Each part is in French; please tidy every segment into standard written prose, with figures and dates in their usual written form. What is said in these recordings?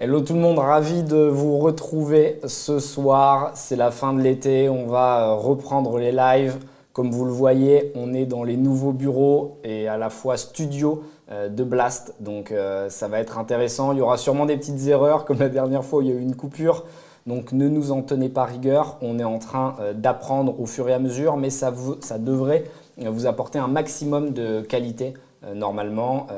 Hello tout le monde, ravi de vous retrouver ce soir. C'est la fin de l'été, on va reprendre les lives. Comme vous le voyez, on est dans les nouveaux bureaux et à la fois studio de Blast. Donc ça va être intéressant. Il y aura sûrement des petites erreurs comme la dernière fois où il y a eu une coupure. Donc ne nous en tenez pas rigueur. On est en train d'apprendre au fur et à mesure, mais ça devrait vous apporter un maximum de qualité. Normalement,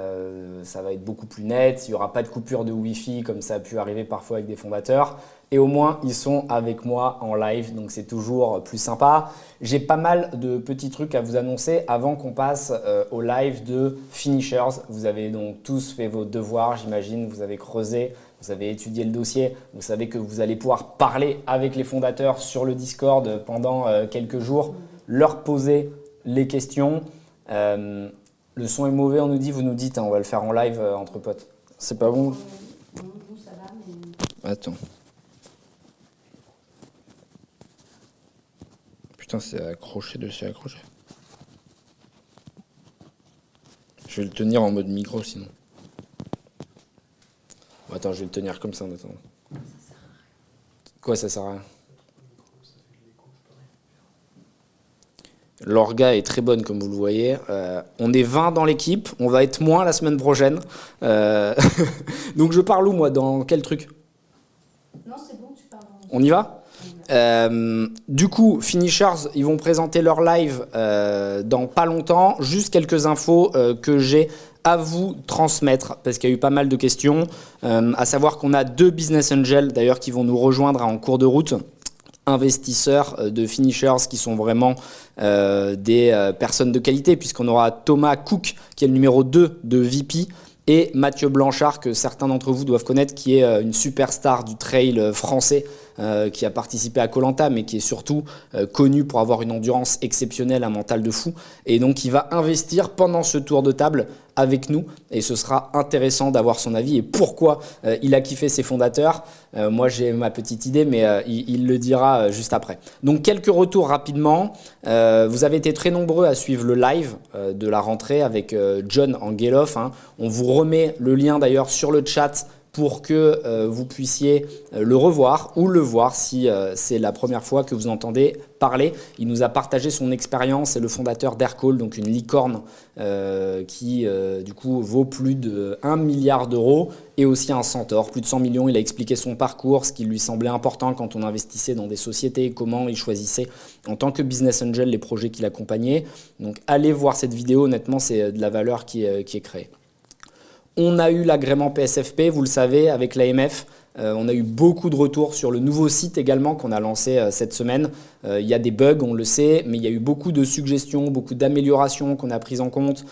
ça va être beaucoup plus net, il n'y aura pas de coupure de Wi-Fi comme ça a pu arriver parfois avec des fondateurs. Et au moins, ils sont avec moi en live, donc c'est toujours plus sympa. J'ai pas mal de petits trucs à vous annoncer avant qu'on passe au live de Finishers. Vous avez donc tous fait vos devoirs, j'imagine, vous avez creusé, vous avez étudié le dossier. Vous savez que vous allez pouvoir parler avec les fondateurs sur le Discord pendant quelques jours, leur poser les questions. Le son est mauvais, on nous dit, vous nous dites, hein, on va le faire en live entre potes. C'est pas bon? Non, ça va, mais... Attends. Putain, c'est accroché dessus, accroché. Je vais le tenir en mode micro sinon. Bon, attends, je vais le tenir comme ça en attendant. Quoi, ça sert à rien? L'orga est très bonne comme vous le voyez. On est 20 dans l'équipe, on va être moins la semaine prochaine. Donc je parle où moi? Dans quel truc? Non, c'est bon, tu parles. On y va? Du coup, Finishers, ils vont présenter leur live dans pas longtemps. Juste quelques infos que j'ai à vous transmettre parce qu'il y a eu pas mal de questions. À savoir qu'on a 2 business angels d'ailleurs qui vont nous rejoindre en cours de route. Investisseurs de Finishers qui sont vraiment des personnes de qualité puisqu'on aura Thomas Cook qui est le numéro 2 de VP et Mathieu Blanchard que certains d'entre vous doivent connaître qui est une superstar du trail français qui a participé à Koh-Lanta mais qui est surtout connu pour avoir une endurance exceptionnelle, un mental de fou et donc il va investir pendant ce tour de table avec nous et ce sera intéressant d'avoir son avis et pourquoi il a kiffé ses fondateurs. Moi j'ai ma petite idée mais il le dira juste après. Donc quelques retours rapidement. Vous avez été très nombreux à suivre le live de la rentrée avec John Angeloff. Hein. On vous remet le lien d'ailleurs sur le chat pour que vous puissiez le revoir ou le voir si c'est la première fois que vous entendez parler. Il nous a partagé son expérience, c'est le fondateur d'Aircall, donc une licorne qui du coup vaut plus de 1 milliard d'euros et aussi un centaure, plus de 100 millions. Il a expliqué son parcours, ce qui lui semblait important quand on investissait dans des sociétés, comment il choisissait en tant que business angel les projets qu'il accompagnait. Donc allez voir cette vidéo, honnêtement c'est de la valeur qui est créée. On a eu l'agrément PSFP, vous le savez, avec l'AMF. On a eu beaucoup de retours sur le nouveau site également qu'on a lancé cette semaine. Il y a des bugs, on le sait, mais il y a eu beaucoup de suggestions, beaucoup d'améliorations qu'on a prises en compte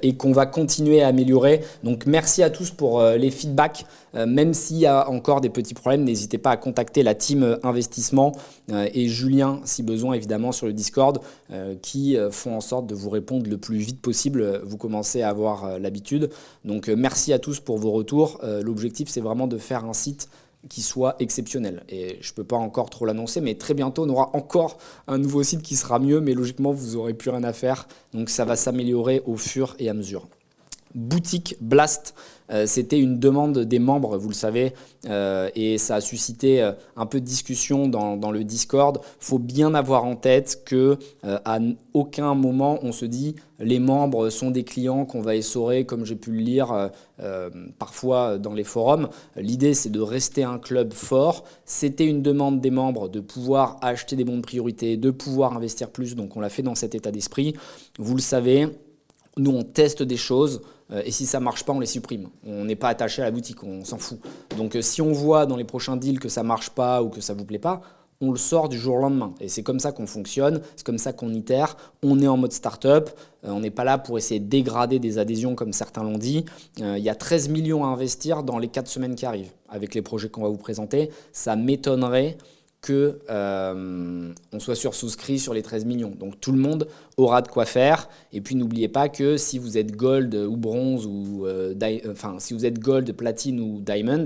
et qu'on va continuer à améliorer. Donc merci à tous pour les feedbacks. Même s'il y a encore des petits problèmes, n'hésitez pas à contacter la team investissement et Julien, si besoin, évidemment, sur le Discord, qui font en sorte de vous répondre le plus vite possible. Vous commencez à avoir l'habitude. Donc merci à tous pour vos retours. L'objectif, c'est vraiment de faire un site qui soit exceptionnel. Et je ne peux pas encore trop l'annoncer, mais très bientôt, on aura encore un nouveau site qui sera mieux, mais logiquement, vous n'aurez plus rien à faire. Donc ça va s'améliorer au fur et à mesure. Boutique Blast, c'était une demande des membres, vous le savez, et ça a suscité un peu de discussion dans le Discord. Il faut bien avoir en tête qu'à aucun moment on se dit les membres sont des clients qu'on va essorer, comme j'ai pu le lire parfois dans les forums. L'idée, c'est de rester un club fort. C'était une demande des membres de pouvoir acheter des bons de priorité, de pouvoir investir plus, donc on l'a fait dans cet état d'esprit. Vous le savez, nous on teste des choses et si ça ne marche pas, on les supprime. On n'est pas attaché à la boutique, on s'en fout. Donc si on voit dans les prochains deals que ça ne marche pas ou que ça ne vous plaît pas, on le sort du jour au lendemain. Et c'est comme ça qu'on fonctionne, c'est comme ça qu'on itère. On est en mode start-up, on n'est pas là pour essayer de dégrader des adhésions comme certains l'ont dit. Il y a 13 millions à investir dans les 4 semaines qui arrivent avec les projets qu'on va vous présenter. Ça m'étonnerait qu'on soit sursouscrit sur les 13 millions. Donc tout le monde aura de quoi faire. Et puis n'oubliez pas que si vous êtes gold ou bronze, ou si vous êtes gold, platine ou diamond,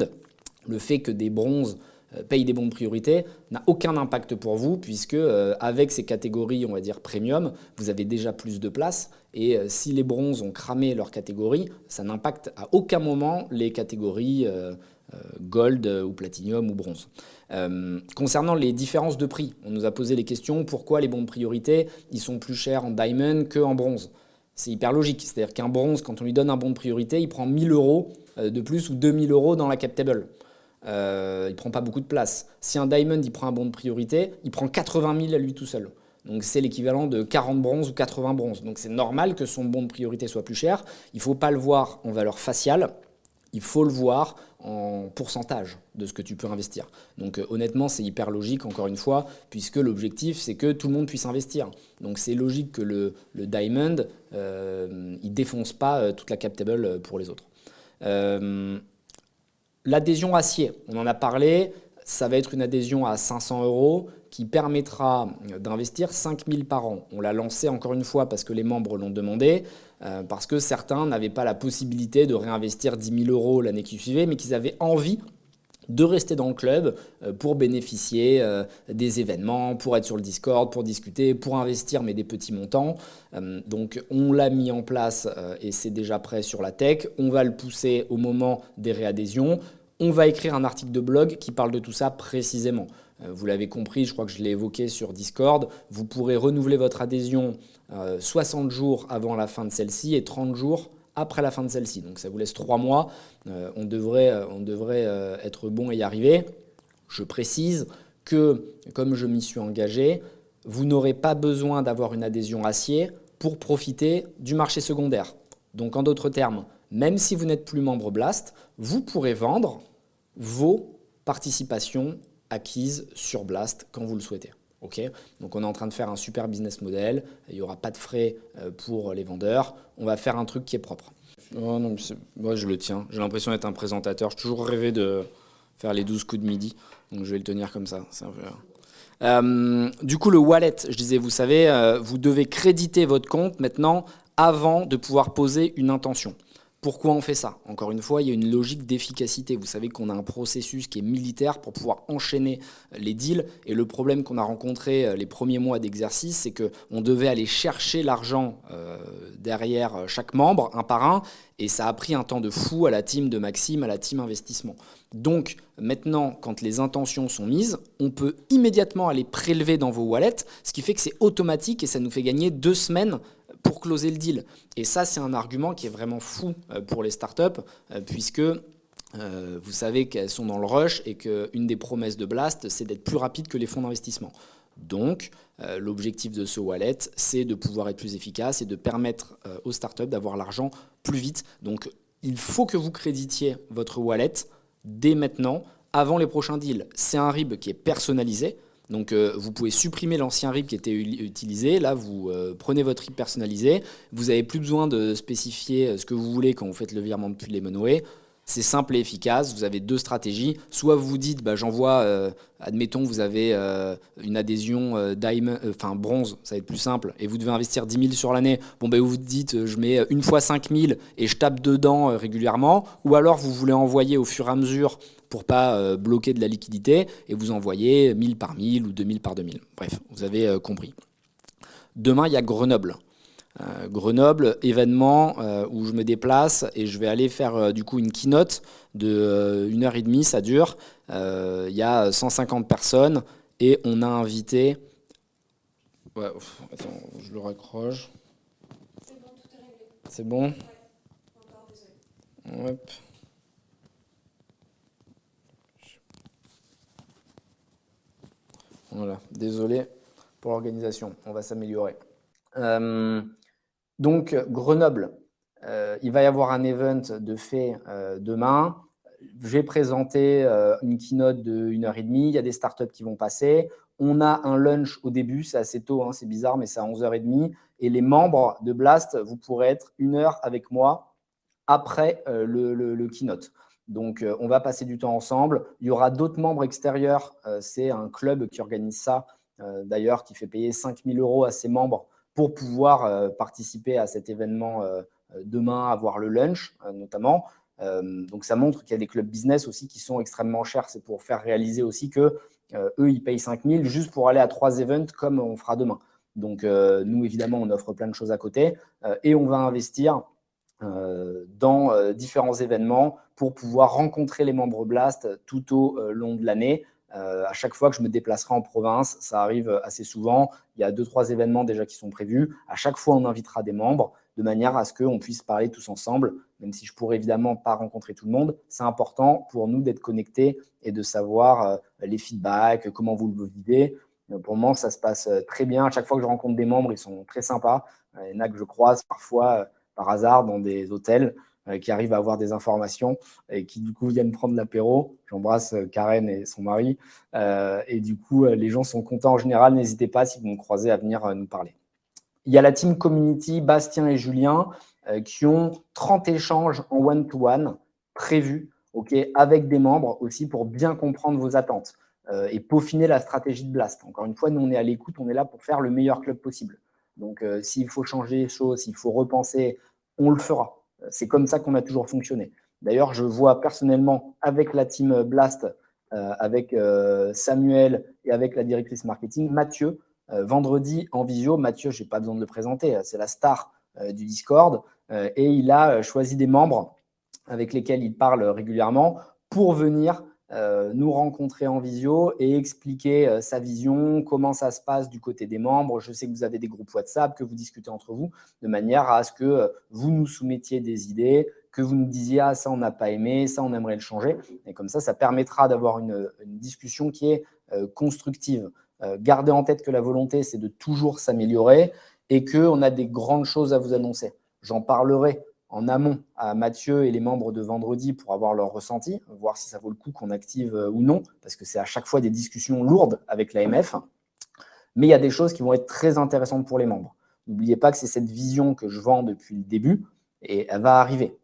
le fait que des bronzes paye des bons de priorité n'a aucun impact pour vous puisque avec ces catégories, on va dire premium, vous avez déjà plus de place et si les bronzes ont cramé leur catégorie, ça n'impacte à aucun moment les catégories gold ou platinum ou bronze. Concernant les différences de prix, on nous a posé les questions pourquoi les bons de priorité ils sont plus chers en diamond qu'en bronze. C'est hyper logique, c'est-à-dire qu'un bronze, quand on lui donne un bon de priorité, il prend 1000 euros de plus ou 2000 euros dans la cap table. Il ne prend pas beaucoup de place. Si un diamond il prend un bon de priorité, il prend 80 000 à lui tout seul. Donc c'est l'équivalent de 40 bronzes ou 80 bronzes. Donc c'est normal que son bon de priorité soit plus cher. Il ne faut pas le voir en valeur faciale. Il faut le voir en pourcentage de ce que tu peux investir. Donc honnêtement, c'est hyper logique, encore une fois, puisque l'objectif, c'est que tout le monde puisse investir. Donc c'est logique que le diamond, il ne défonce pas toute la cap table pour les autres. L'adhésion acier, on en a parlé, ça va être une adhésion à 500 euros qui permettra d'investir 5 000 par an. On l'a lancé encore une fois parce que les membres l'ont demandé, parce que certains n'avaient pas la possibilité de réinvestir 10 000 euros l'année qui suivait, mais qu'ils avaient envie de rester dans le club pour bénéficier des événements, pour être sur le Discord, pour discuter, pour investir, mais des petits montants. Donc on l'a mis en place et c'est déjà prêt sur la tech. On va le pousser au moment des réadhésions. On va écrire un article de blog qui parle de tout ça précisément. Vous l'avez compris, je crois que je l'ai évoqué sur Discord. Vous pourrez renouveler votre adhésion 60 jours avant la fin de celle-ci et 30 jours après la fin de celle-ci. Donc ça vous laisse 3 mois. On devrait être bon et y arriver. Je précise que, comme je m'y suis engagé, vous n'aurez pas besoin d'avoir une adhésion acier pour profiter du marché secondaire. Donc en d'autres termes, même si vous n'êtes plus membre Blast, vous pourrez vendre vos participations acquises sur Blast quand vous le souhaitez. Okay, donc on est en train de faire un super business model, il n'y aura pas de frais pour les vendeurs, on va faire un truc qui est propre. Oh non, moi je le tiens, j'ai l'impression d'être un présentateur, j'ai toujours rêvé de faire les 12 coups de midi, donc je vais le tenir comme ça. C'est un peu... du coup le wallet, je disais, vous savez, vous devez créditer votre compte maintenant avant de pouvoir poser une intention. Pourquoi on fait ça? Encore une fois, il y a une logique d'efficacité. Vous savez qu'on a un processus qui est militaire pour pouvoir enchaîner les deals. Et le problème qu'on a rencontré les premiers mois d'exercice, c'est qu'on devait aller chercher l'argent derrière chaque membre, un par un. Et ça a pris un temps de fou à la team de Maxime, à la team investissement. Donc maintenant, quand les intentions sont mises, on peut immédiatement aller prélever dans vos wallets, ce qui fait que c'est automatique et ça nous fait gagner 2 semaines pour closer le deal. Et ça, c'est un argument qui est vraiment fou pour les startups, puisque vous savez qu'elles sont dans le rush et qu'une des promesses de Blast, c'est d'être plus rapide que les fonds d'investissement. Donc, l'objectif de ce wallet, c'est de pouvoir être plus efficace et de permettre aux startups d'avoir l'argent plus vite. Donc, il faut que vous créditiez votre wallet dès maintenant, avant les prochains deals. C'est un RIB qui est personnalisé. Donc vous pouvez supprimer l'ancien RIB qui était utilisé. Là, vous prenez votre RIB personnalisé. Vous n'avez plus besoin de spécifier ce que vous voulez quand vous faites le virement depuis Lemonway. C'est simple et efficace. Vous avez 2 stratégies. Soit vous vous dites, j'envoie, admettons, vous avez une adhésion bronze, ça va être plus simple, et vous devez investir 10 000 sur l'année. Vous vous dites, je mets une fois 5 000 et je tape dedans régulièrement. Ou alors, vous voulez envoyer au fur et à mesure pour pas bloquer de la liquidité et vous envoyez 1000 par 1000 ou 2000 par 2000. Bref, vous avez compris. Demain, il y a Grenoble. Grenoble, événement où je me déplace et je vais aller faire du coup une keynote de 1h30, ça dure. Il y a 150 personnes et on a invité... Ouais, attends, je le raccroche. C'est bon, tout est réglé. C'est bon? Ouais, encore désolé. Hop. Voilà, désolé pour l'organisation, on va s'améliorer. Donc Grenoble, il va y avoir un event de fait demain. Je vais présenter une keynote de 1h30, il y a des startups qui vont passer. On a un lunch au début, c'est assez tôt, hein, c'est bizarre, mais c'est à 11h30. Et les membres de Blast, vous pourrez être 1 heure avec moi après le keynote. Donc, on va passer du temps ensemble. Il y aura d'autres membres extérieurs. C'est un club qui organise ça, d'ailleurs, qui fait payer 5 000 euros à ses membres pour pouvoir participer à cet événement demain, avoir le lunch notamment. Donc, ça montre qu'il y a des clubs business aussi qui sont extrêmement chers. C'est pour faire réaliser aussi que eux, ils payent 5 000 juste pour aller à 3 events comme on fera demain. Donc, nous, évidemment, on offre plein de choses à côté et on va investir dans différents événements pour pouvoir rencontrer les membres Blast tout au long de l'année. À chaque fois que je me déplacerai en province, ça arrive assez souvent. Il y a 2-3 événements déjà qui sont prévus. À chaque fois, on invitera des membres de manière à ce qu'on puisse parler tous ensemble. Même si je ne pourrais évidemment pas rencontrer tout le monde, c'est important pour nous d'être connectés et de savoir les feedbacks, comment vous le vivez. Pour le moment, ça se passe très bien. À chaque fois que je rencontre des membres, ils sont très sympas. Il y en a que je croise parfois par hasard dans des hôtels qui arrivent à avoir des informations et qui du coup viennent prendre l'apéro. J'embrasse Karen et son mari. Et du coup, les gens sont contents en général. N'hésitez pas, si vous me croisez, à venir nous parler. Il y a la team community, Bastien et Julien, qui ont 30 échanges en one-to-one prévus, avec des membres aussi pour bien comprendre vos attentes et peaufiner la stratégie de Blast. Encore une fois, nous, on est à l'écoute, on est là pour faire le meilleur club possible. Donc, s'il faut changer les choses, s'il faut repenser, on le fera. C'est comme ça qu'on a toujours fonctionné. D'ailleurs, je vois personnellement avec la team Blast, avec Samuel et avec la directrice marketing, Mathieu, vendredi en visio. Mathieu, je n'ai pas besoin de le présenter, c'est la star du Discord et il a choisi des membres avec lesquels il parle régulièrement pour venir nous rencontrer en visio et expliquer sa vision, comment ça se passe du côté des membres. Je sais que vous avez des groupes WhatsApp, que vous discutez entre vous, de manière à ce que vous nous soumettiez des idées, que vous nous disiez « Ah, ça, on n'a pas aimé, ça, on aimerait le changer ». Et comme ça permettra d'avoir une discussion qui est constructive. Gardez en tête que la volonté, c'est de toujours s'améliorer et qu'on a des grandes choses à vous annoncer. J'en parlerai en amont à Mathieu et les membres de vendredi pour avoir leur ressenti, voir si ça vaut le coup qu'on active ou non, parce que c'est à chaque fois des discussions lourdes avec l'AMF. Mais il y a des choses qui vont être très intéressantes pour les membres. N'oubliez pas que c'est cette vision que je vends depuis le début et elle va arriver.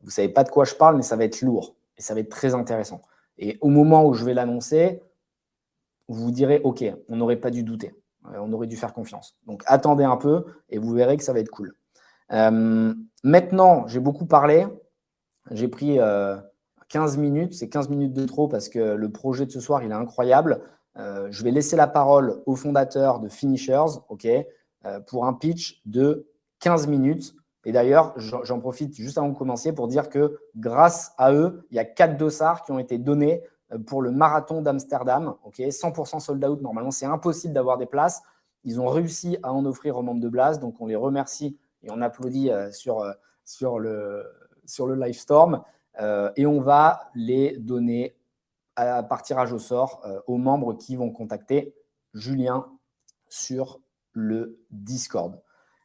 Vous ne savez pas de quoi je parle, mais ça va être lourd et ça va être très intéressant. Et au moment où je vais l'annoncer, vous vous direz « Ok, on n'aurait pas dû douter, on aurait dû faire confiance ». Donc, attendez un peu et vous verrez que ça va être cool. Maintenant, j'ai beaucoup parlé. J'ai pris 15 minutes. C'est 15 minutes de trop parce que le projet de ce soir, il est incroyable. Je vais laisser la parole au fondateur de Finishers, pour un pitch de 15 minutes. Et d'ailleurs, j'en profite juste avant de commencer pour dire que grâce à eux, il y a 4 dossards qui ont été donnés pour le marathon d'Amsterdam. 100% sold out. Normalement, c'est impossible d'avoir des places. Ils ont réussi à en offrir aux membres de Blast. Donc, on les remercie et on applaudit sur le Livestorm. Et on va les donner par tirage au sort aux membres qui vont contacter Julien sur le Discord.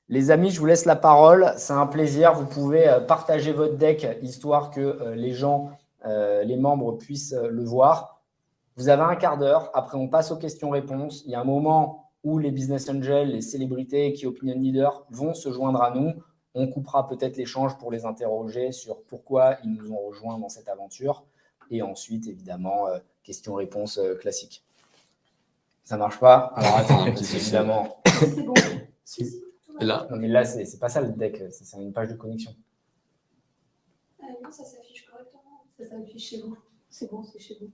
Les amis, je vous laisse la parole. C'est un plaisir. Vous pouvez partager votre deck histoire que les gens, les membres puissent le voir. Vous avez un quart d'heure. Après, on passe aux questions-réponses. Il y a un moment où les business angels, les célébrités qui opinion leaders vont se joindre à nous. On coupera peut-être l'échange pour les interroger sur pourquoi ils nous ont rejoints dans cette aventure. Et ensuite, évidemment, questions-réponses classiques. Ça ne marche pas? Alors attends, évidemment. C'est bon. Si. Là. Non, mais là, c'est pas ça le deck, c'est une page de connexion. Non, ça s'affiche correctement. Ça s'affiche chez vous. C'est bon, c'est chez vous.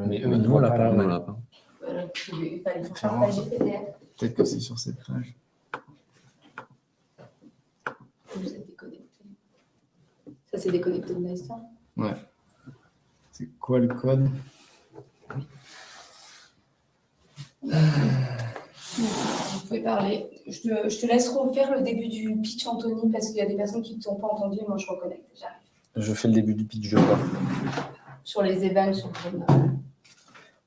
Mais eux, nous, on l'a pas. On l'a pas. Voilà, il fallait partager PDF. Peut-être que c'est sur cette page. Vous êtes déconnecté. Ça, c'est déconnecté de Livestorm. Ouais. C'est quoi le code? Vous pouvez parler. Je te laisse refaire le début du pitch, Anthony, parce qu'il y a des personnes qui ne t'ont pas entendu. Moi, je reconnecte. J'arrive. Je fais le début du pitch, je crois. Sur les events, sur le...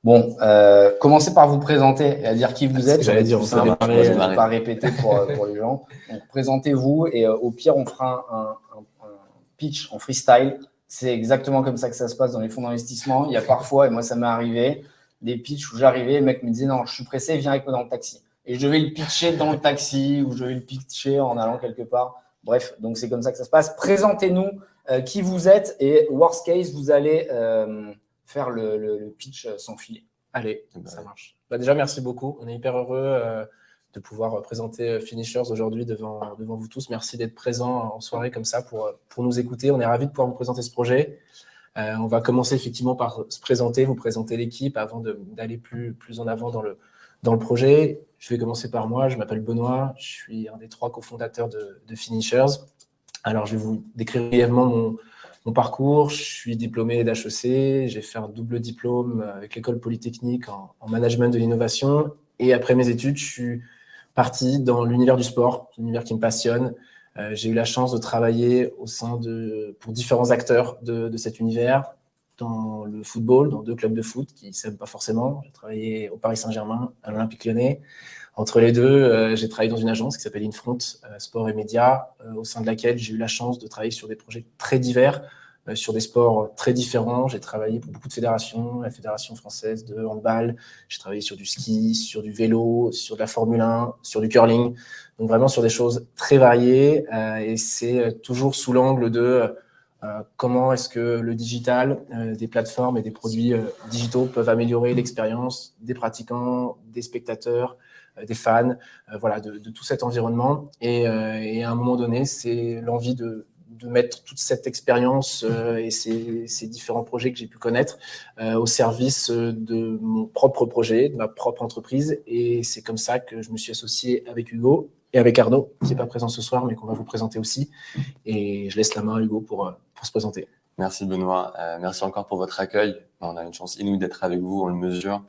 Bon, commencez par vous présenter et à dire qui vous êtes. J'allais dire, on je ne peut vais pas répéter pour les gens. Donc, présentez-vous et au pire, on fera un pitch en freestyle. C'est exactement comme ça que ça se passe dans les fonds d'investissement. Il y a parfois, et moi ça m'est arrivé, des pitchs où j'arrivais, le mec me disait « Non, je suis pressé, viens avec moi dans le taxi ». Et je vais le pitcher dans le taxi ou je vais le pitcher en allant quelque part. Bref, donc c'est comme ça que ça se passe. Présentez-nous qui vous êtes et worst case, vous allez faire le pitch sans filet. Allez, ça marche. Déjà, merci beaucoup. On est hyper heureux de pouvoir présenter Finishers aujourd'hui devant vous tous. Merci d'être présents en soirée comme ça pour nous écouter. On est ravis de pouvoir vous présenter ce projet. On va commencer effectivement par se présenter, vous présenter l'équipe avant d'aller plus en avant dans le projet. Je vais commencer par moi. Je m'appelle Benoît. Je suis un des 3 cofondateurs de Finishers. Alors, je vais vous décrire brièvement mon parcours. Je suis diplômé d'HEC. J'ai fait un double diplôme avec l'École Polytechnique en management de l'innovation. Et après mes études, je suis parti dans l'univers du sport, l'univers qui me passionne. J'ai eu la chance de travailler pour différents acteurs de cet univers, dans le football, dans 2 clubs de foot qui ne s'aiment pas forcément. J'ai travaillé au Paris Saint-Germain, à l'Olympique Lyonnais. Entre les deux, j'ai travaillé dans une agence qui s'appelle Infront Sport et Médias, au sein de laquelle j'ai eu la chance de travailler sur des projets très divers, sur des sports très différents. J'ai travaillé pour beaucoup de fédérations, la Fédération française de handball. J'ai travaillé sur du ski, sur du vélo, sur de la Formule 1, sur du curling. Donc vraiment sur des choses très variées. Et c'est toujours sous l'angle de comment est-ce que le digital, des plateformes et des produits digitaux peuvent améliorer l'expérience des pratiquants, des spectateurs, des fans, voilà, de tout cet environnement. Et à un moment donné, c'est l'envie de mettre toute cette expérience et ces différents projets que j'ai pu connaître au service de mon propre projet, de ma propre entreprise. Et c'est comme ça que je me suis associé avec Hugo et avec Arnaud, qui n'est pas présent ce soir, mais qu'on va vous présenter aussi. Et je laisse la main à Hugo pour se présenter. Merci Benoît, merci encore pour votre accueil. On a une chance inouïe d'être avec vous, on le mesure.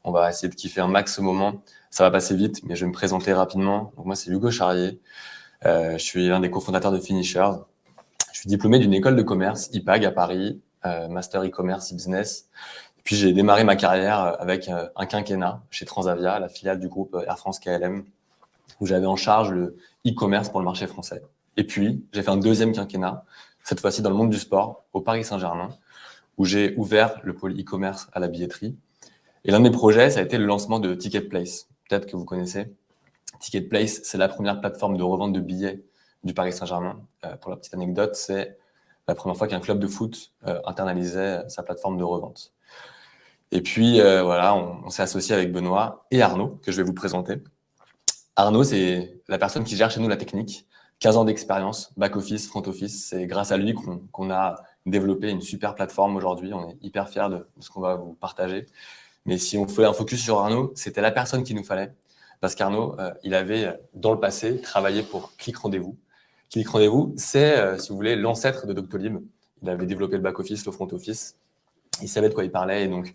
On va essayer de kiffer un max ce moment. Ça va passer vite, mais je vais me présenter rapidement. Donc moi, c'est Hugo Charrier. Je suis l'un des cofondateurs de Finishers. Je suis diplômé d'une école de commerce, IPAG à Paris, Master e-commerce e-business. Puis j'ai démarré ma carrière avec un quinquennat chez Transavia, la filiale du groupe Air France KLM, où j'avais en charge le e-commerce pour le marché français. Et puis, j'ai fait un deuxième quinquennat, cette fois-ci dans le monde du sport, au Paris Saint-Germain, où j'ai ouvert le pôle e-commerce à la billetterie. Et l'un de mes projets, ça a été le lancement de Ticketplace. Peut-être que vous connaissez. Ticketplace, c'est la première plateforme de revente de billets du Paris Saint-Germain. Pour la petite anecdote, c'est la première fois qu'un club de foot internalisait sa plateforme de revente. Et puis, voilà, on s'est associé avec Benoît et Arnaud, que je vais vous présenter. Arnaud, c'est la personne qui gère chez nous la technique. 15 ans d'expérience, back-office, front-office. C'est grâce à lui qu'on a développé une super plateforme aujourd'hui. On est hyper fiers de ce qu'on va vous partager. Mais si on fait un focus sur Arnaud, c'était la personne qu'il nous fallait. Parce qu'Arnaud, il avait, dans le passé, travaillé pour Click Rendez-vous. Click Rendez-vous, c'est, si vous voulez, l'ancêtre de Doctolib. Il avait développé le back-office, le front-office. Il savait de quoi il parlait. Et donc,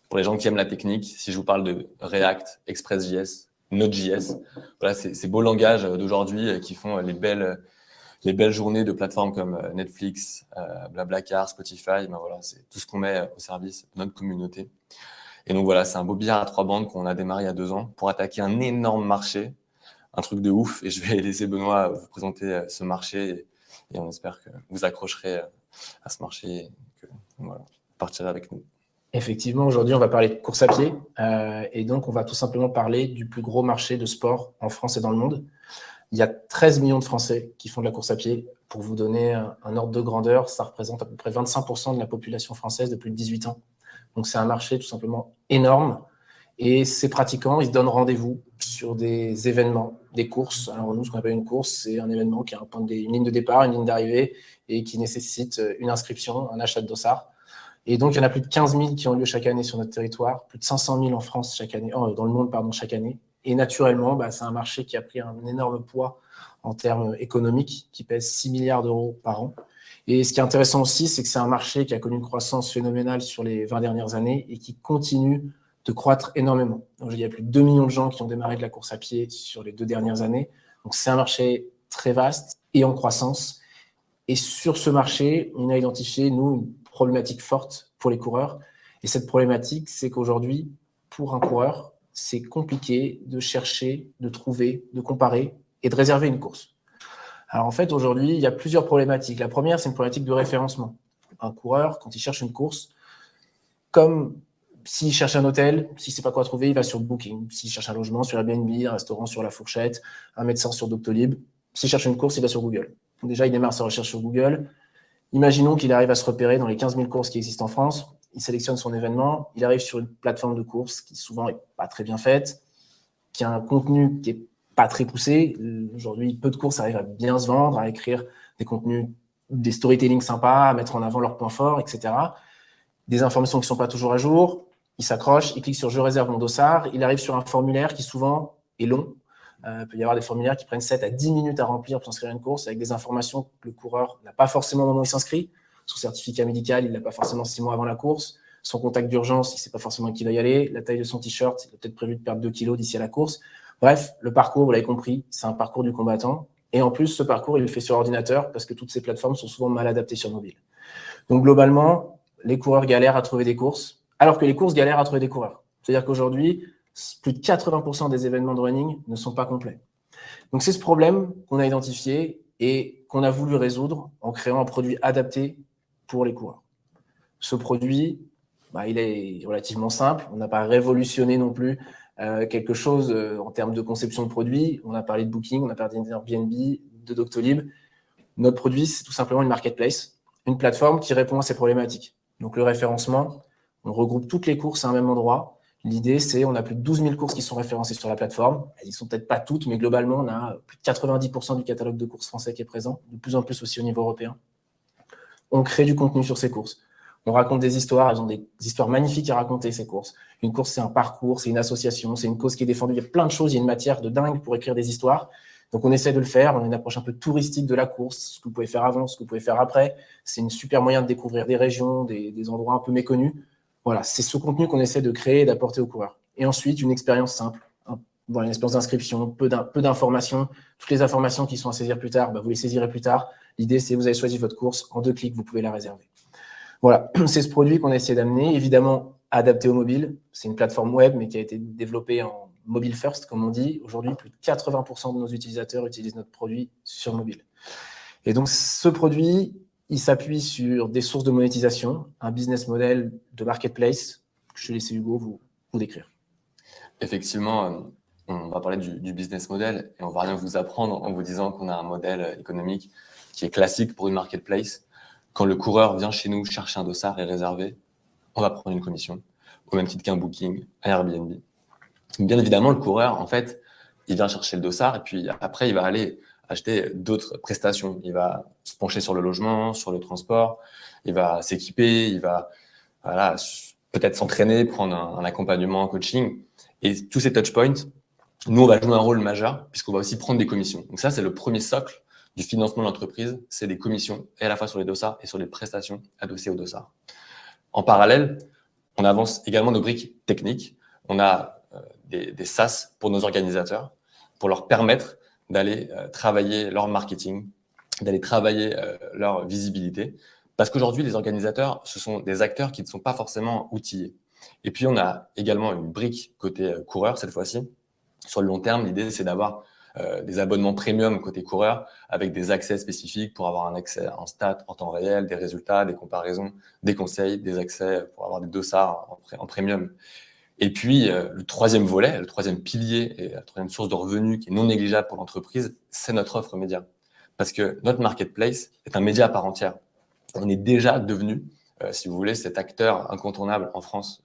pour les gens qui aiment la technique, si je vous parle de React, Express.js, Node.js, voilà, ces beaux langages d'aujourd'hui qui font les belles journées de plateformes comme Netflix, Blablacar, Spotify. Ben voilà, c'est tout ce qu'on met au service de notre communauté. Et donc voilà, c'est un beau billard à 3 bandes qu'on a démarré il y a 2 ans pour attaquer un énorme marché, un truc de ouf. Et je vais laisser Benoît vous présenter ce marché et on espère que vous accrocherez à ce marché et que voilà, vous partirez avec nous. Effectivement, aujourd'hui, on va parler de course à pied. Et donc, on va tout simplement parler du plus gros marché de sport en France et dans le monde. Il y a 13 millions de Français qui font de la course à pied. Pour vous donner un ordre de grandeur, ça représente à peu près 25% de la population française de plus de 18 ans. Donc, c'est un marché tout simplement énorme. Et ces pratiquants, ils se donnent rendez-vous sur des événements, des courses. Alors, nous, ce qu'on appelle une course, c'est un événement qui a une ligne de départ, une ligne d'arrivée et qui nécessite une inscription, un achat de dossard. Et donc, il y en a plus de 15 000 qui ont lieu chaque année sur notre territoire, plus de 500 000 en France chaque année, dans le monde, chaque année. Et naturellement, c'est un marché qui a pris un énorme poids en termes économiques, qui pèse 6 milliards d'euros par an. Et ce qui est intéressant aussi, c'est que c'est un marché qui a connu une croissance phénoménale sur les 20 dernières années et qui continue de croître énormément. Donc, il y a plus de 2 millions de gens qui ont démarré de la course à pied sur les 2 dernières années. Donc, c'est un marché très vaste et en croissance. Et sur ce marché, on a identifié, nous, une problématique forte pour les coureurs. Et cette problématique, c'est qu'aujourd'hui, pour un coureur, c'est compliqué de chercher, de trouver, de comparer et de réserver une course. Alors en fait, aujourd'hui, il y a plusieurs problématiques. La première, c'est une problématique de référencement. Un coureur, quand il cherche une course, comme s'il cherche un hôtel, s'il ne sait pas quoi trouver, il va sur Booking. S'il cherche un logement, sur Airbnb, un restaurant sur La Fourchette, un médecin sur Doctolib. S'il cherche une course, il va sur Google. Donc déjà, il démarre sa recherche sur Google. Imaginons qu'il arrive à se repérer dans les 15 000 courses qui existent en France. Il sélectionne son événement. Il arrive sur une plateforme de course qui souvent n'est pas très bien faite, qui a un contenu qui n'est pas très poussé. Aujourd'hui, peu de courses arrivent à bien se vendre, à écrire des contenus, des storytelling sympas, à mettre en avant leurs points forts, etc. Des informations qui ne sont pas toujours à jour. Il s'accroche, il clique sur « Je réserve mon dossard », il arrive sur un formulaire qui souvent est long. Il peut y avoir des formulaires qui prennent 7 à 10 minutes à remplir pour s'inscrire à une course avec des informations que le coureur n'a pas forcément au moment où il s'inscrit. Son certificat médical, il ne l'a pas forcément 6 mois avant la course. Son contact d'urgence, il ne sait pas forcément qui va y aller. La taille de son t-shirt, il a peut-être prévu de perdre 2 kilos d'ici à la course. Bref, le parcours, vous l'avez compris, c'est un parcours du combattant. Et en plus, ce parcours, il le fait sur ordinateur parce que toutes ces plateformes sont souvent mal adaptées sur mobile. Donc globalement, les coureurs galèrent à trouver des courses, alors que les courses galèrent à trouver des coureurs. C'est-à-dire qu'aujourd'hui, plus de 80% des événements de running ne sont pas complets. Donc c'est ce problème qu'on a identifié et qu'on a voulu résoudre en créant un produit adapté pour les coureurs. Ce produit, il est relativement simple. On n'a pas révolutionné non plus quelque chose en termes de conception de produit. On a parlé de Booking, on a parlé d'Airbnb, de Doctolib. Notre produit, c'est tout simplement une marketplace, une plateforme qui répond à ces problématiques. Donc le référencement, on regroupe toutes les courses à un même endroit. L'idée, c'est on a plus de 12 000 courses qui sont référencées sur la plateforme. Elles ne sont peut-être pas toutes, mais globalement, on a plus de 90% du catalogue de courses français qui est présent, de plus en plus aussi au niveau européen. On crée du contenu sur ces courses. On raconte des histoires, elles ont des histoires magnifiques à raconter, ces courses. Une course, c'est un parcours, c'est une association, c'est une cause qui est défendue. Il y a plein de choses, il y a une matière de dingue pour écrire des histoires. Donc, on essaie de le faire. On a une approche un peu touristique de la course, ce que vous pouvez faire avant, ce que vous pouvez faire après. C'est une super moyen de découvrir des régions, des endroits un peu méconnus. Voilà, c'est ce contenu qu'on essaie de créer et d'apporter aux coureurs. Et ensuite, une expérience simple. Une expérience d'inscription, peu d'informations. Toutes les informations qui sont à saisir plus tard, vous les saisirez plus tard. L'idée, c'est que vous avez choisi votre course. En 2 clics, vous pouvez la réserver. Voilà, c'est ce produit qu'on a essayé d'amener. Évidemment, adapté au mobile. C'est une plateforme web, mais qui a été développée en mobile first, comme on dit. Aujourd'hui, plus de 80% de nos utilisateurs utilisent notre produit sur mobile. Et donc, ce produit, il s'appuie sur des sources de monétisation, un business model de marketplace que je vais laisser Hugo vous décrire. Effectivement, on va parler du business model et on va rien vous apprendre en vous disant qu'on a un modèle économique qui est classique pour une marketplace. Quand le coureur vient chez nous chercher un dossard et réserver, on va prendre une commission, au même titre qu'un Booking, un Airbnb. Bien évidemment, le coureur, en fait, il vient chercher le dossard et puis après, il va aller acheter d'autres prestations. Il va se pencher sur le logement, sur le transport, il va s'équiper, il va peut-être s'entraîner, prendre un accompagnement, un coaching. Et tous ces touchpoints, nous, on va jouer un rôle majeur puisqu'on va aussi prendre des commissions. Donc ça, c'est le premier socle du financement de l'entreprise, c'est des commissions, et à la fois sur les dossards et sur les prestations adossées aux dossards. En parallèle, on avance également nos briques techniques. On a des SaaS pour nos organisateurs, pour leur permettre d'aller travailler leur marketing, d'aller travailler leur visibilité. Parce qu'aujourd'hui, les organisateurs, ce sont des acteurs qui ne sont pas forcément outillés. Et puis, on a également une brique côté coureur cette fois-ci. Sur le long terme, l'idée, c'est d'avoir des abonnements premium côté coureur avec des accès spécifiques pour avoir un accès en stats en temps réel, des résultats, des comparaisons, des conseils, des accès pour avoir des dossards en premium. Et puis, le troisième volet, le troisième pilier et la troisième source de revenus qui est non négligeable pour l'entreprise, c'est notre offre média. Parce que notre marketplace est un média à part entière. On est déjà devenu, si vous voulez, cet acteur incontournable en France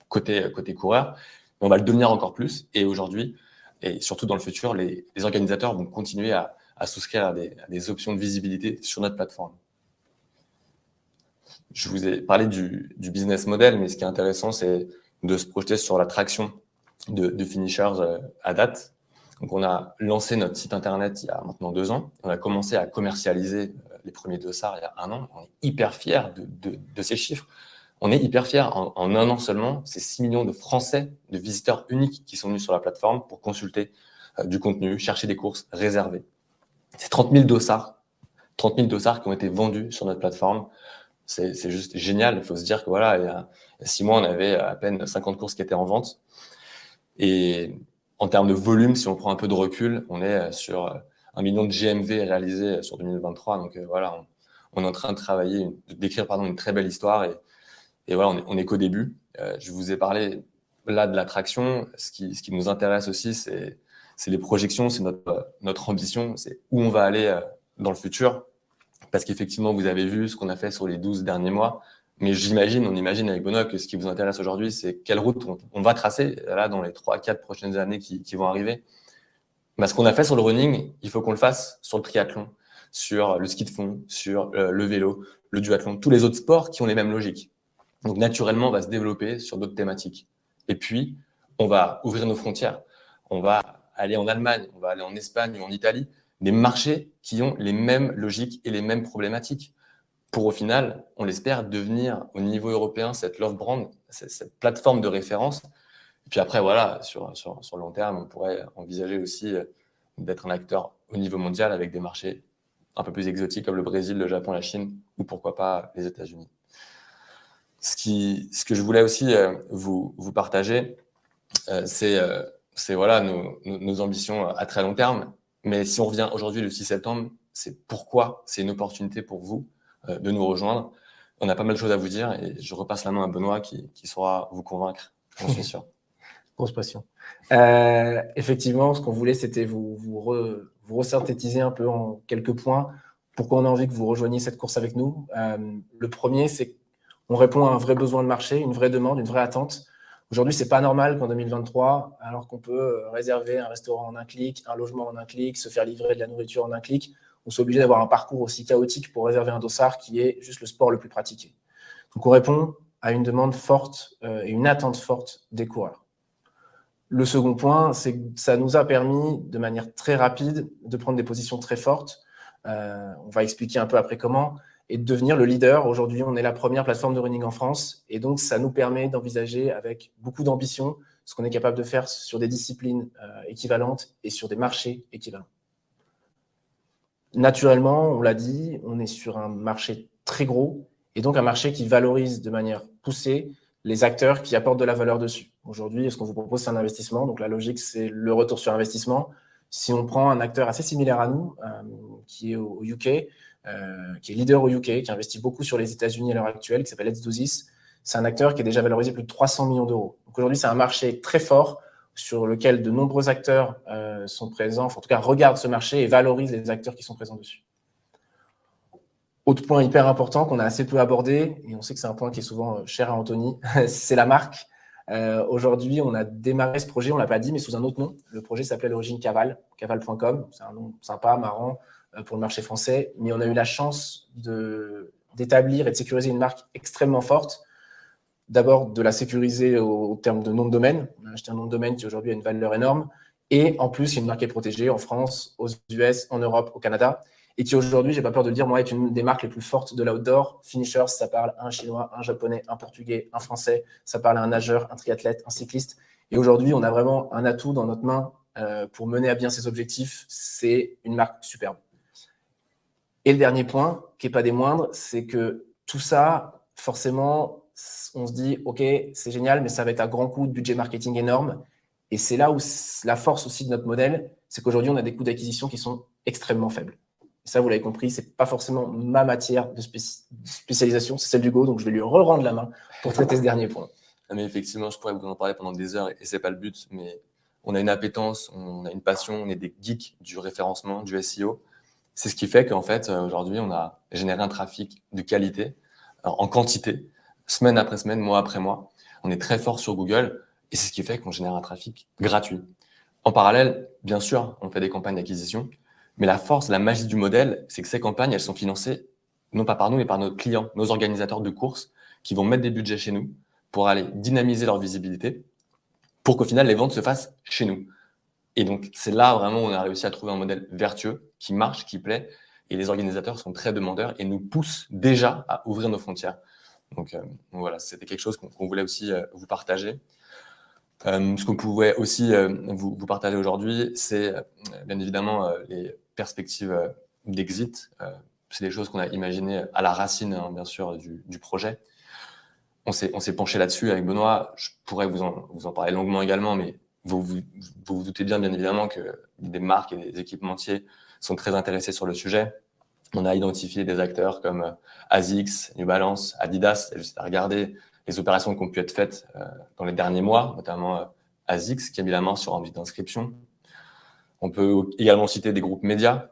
côté coureur. On va le devenir encore plus. Et aujourd'hui, et surtout dans le futur, les organisateurs vont continuer à souscrire à des options de visibilité sur notre plateforme. Je vous ai parlé du business model, mais ce qui est intéressant, c'est de se projeter sur la traction de Finishers à date. Donc, on a lancé notre site internet il y a maintenant 2 ans. On a commencé à commercialiser les premiers dossards il y a 1 an. On est hyper fiers de ces chiffres. On est hyper fiers. En 1 an seulement, c'est 6 millions de Français, de visiteurs uniques qui sont venus sur la plateforme pour consulter du contenu, chercher des courses, réserver. C'est 30 000 dossards. 30 000 dossards qui ont été vendus sur notre plateforme. C'est juste génial. Il faut se dire que voilà, il y a 6 mois, on avait à peine 50 courses qui étaient en vente. Et en termes de volume, si on prend un peu de recul, on est sur 1 million de GMV réalisés sur 2023. Donc voilà, on est en train de travailler, d'écrire une très belle histoire. Et voilà, on est qu'au début. Je vous ai parlé là de l'attraction. Ce qui nous intéresse aussi, c'est les projections, c'est notre ambition, c'est où on va aller dans le futur. Parce qu'effectivement, vous avez vu ce qu'on a fait sur les 12 derniers mois. Mais on imagine avec Benoît que ce qui vous intéresse aujourd'hui, c'est quelle route on va tracer là dans les 3-4 prochaines années qui vont arriver. Ce qu'on a fait sur le running, il faut qu'on le fasse sur le triathlon, sur le ski de fond, sur le vélo, le duathlon, tous les autres sports qui ont les mêmes logiques. Donc, naturellement, on va se développer sur d'autres thématiques. Et puis, on va ouvrir nos frontières. On va aller en Allemagne, on va aller en Espagne ou en Italie, des marchés qui ont les mêmes logiques et les mêmes problématiques. Pour au final, on l'espère, devenir au niveau européen cette love brand, cette plateforme de référence. Et puis après, voilà, sur le long terme, on pourrait envisager aussi d'être un acteur au niveau mondial avec des marchés un peu plus exotiques comme le Brésil, le Japon, la Chine ou pourquoi pas les États-Unis. Ce que je voulais aussi vous partager, c'est voilà, nos ambitions à très long terme. Mais si on revient aujourd'hui le 6 septembre, c'est pourquoi c'est une opportunité pour vous de nous rejoindre. On a pas mal de choses à vous dire et je repasse la main à Benoît qui saura vous convaincre, j'en suis sûr. Grosse passion. Effectivement, ce qu'on voulait, c'était vous resynthétiser un peu en quelques points pourquoi on a envie que vous rejoigniez cette course avec nous. Le premier, c'est qu'on répond à un vrai besoin de marché, une vraie demande, une vraie attente. Aujourd'hui, c'est pas normal qu'en 2023, alors qu'on peut réserver un restaurant en un clic, un logement en un clic, se faire livrer de la nourriture en un clic, on soit obligé d'avoir un parcours aussi chaotique pour réserver un dossard qui est juste le sport le plus pratiqué. Donc, on répond à une demande forte et une attente forte des coureurs. Le second point, c'est que ça nous a permis, de manière très rapide, de prendre des positions très fortes. On va expliquer un peu après comment, et de devenir le leader. Aujourd'hui, on est la première plateforme de running en France, et donc ça nous permet d'envisager avec beaucoup d'ambition ce qu'on est capable de faire sur des disciplines équivalentes et sur des marchés équivalents. Naturellement, on l'a dit, on est sur un marché très gros, et donc un marché qui valorise de manière poussée les acteurs qui apportent de la valeur dessus. Aujourd'hui, ce qu'on vous propose, c'est un investissement. Donc, la logique, c'est le retour sur investissement. Si on prend un acteur assez similaire à nous, qui est au UK, qui est leader au UK, qui investit beaucoup sur les États-Unis à l'heure actuelle, qui s'appelle Let's Do This, c'est un acteur qui est déjà valorisé plus de 300 millions d'euros. Donc, aujourd'hui, c'est un marché très fort sur lequel de nombreux acteurs sont présents, enfin, en tout cas, regardent ce marché et valorisent les acteurs qui sont présents dessus. Autre point hyper important qu'on a assez peu abordé, et on sait que c'est un point qui est souvent cher à Anthony, c'est la marque. Aujourd'hui, on a démarré ce projet, on ne l'a pas dit, mais sous un autre nom. Le projet s'appelait à l'origine Caval, caval.com. C'est un nom sympa, marrant pour le marché français, mais on a eu la chance d'établir et de sécuriser une marque extrêmement forte. D'abord, de la sécuriser au terme de nom de domaine. On a acheté un nom de domaine qui aujourd'hui a une valeur énorme. Et en plus, il y a une marque qui est protégée en France, aux US, en Europe, au Canada. Et qui aujourd'hui, j'ai pas peur de le dire, moi, est une des marques les plus fortes de l'outdoor. Finishers, ça parle à un Chinois, un Japonais, un Portugais, un Français. Ça parle à un nageur, un triathlète, un cycliste. Et aujourd'hui, on a vraiment un atout dans notre main pour mener à bien ces objectifs. C'est une marque superbe. Et le dernier point, qui n'est pas des moindres, c'est que tout ça, forcément, on se dit, OK, c'est génial, mais ça va être à grand coût de budget marketing énorme. Et c'est là où la force aussi de notre modèle, c'est qu'aujourd'hui, on a des coûts d'acquisition qui sont extrêmement faibles. Et ça, vous l'avez compris, ce n'est pas forcément ma matière de spécialisation, c'est celle d'Hugo, donc je vais lui rendre la main pour traiter ce dernier point. Mais effectivement, je pourrais vous en parler pendant des heures et ce n'est pas le but, mais on a une appétence, on a une passion, on est des geeks du référencement, du SEO. C'est ce qui fait qu'en fait, aujourd'hui, on a généré un trafic de qualité, en quantité, semaine après semaine, mois après mois. On est très fort sur Google et c'est ce qui fait qu'on génère un trafic gratuit. En parallèle, bien sûr, on fait des campagnes d'acquisition. Mais la force, la magie du modèle, c'est que ces campagnes, elles sont financées non pas par nous, mais par nos clients, nos organisateurs de courses qui vont mettre des budgets chez nous pour aller dynamiser leur visibilité pour qu'au final, les ventes se fassent chez nous. Et donc, c'est là vraiment où on a réussi à trouver un modèle vertueux qui marche, qui plaît. Et les organisateurs sont très demandeurs et nous poussent déjà à ouvrir nos frontières. Donc voilà, c'était quelque chose qu'on voulait aussi vous partager. Ce qu'on pouvait aussi vous partager aujourd'hui, c'est bien évidemment les perspectives d'exit. C'est des choses qu'on a imaginées à la racine, hein, bien sûr, du projet. On s'est penché là-dessus avec Benoît. Je pourrais vous en parler longuement également, mais vous doutez bien évidemment que des marques et des équipementiers sont très intéressés sur le sujet. On a identifié des acteurs comme ASICS, New Balance, Adidas. Juste à regarder les opérations qui ont pu être faites dans les derniers mois, notamment ASICS qui a mis la main sur un site d'inscription. On peut également citer des groupes médias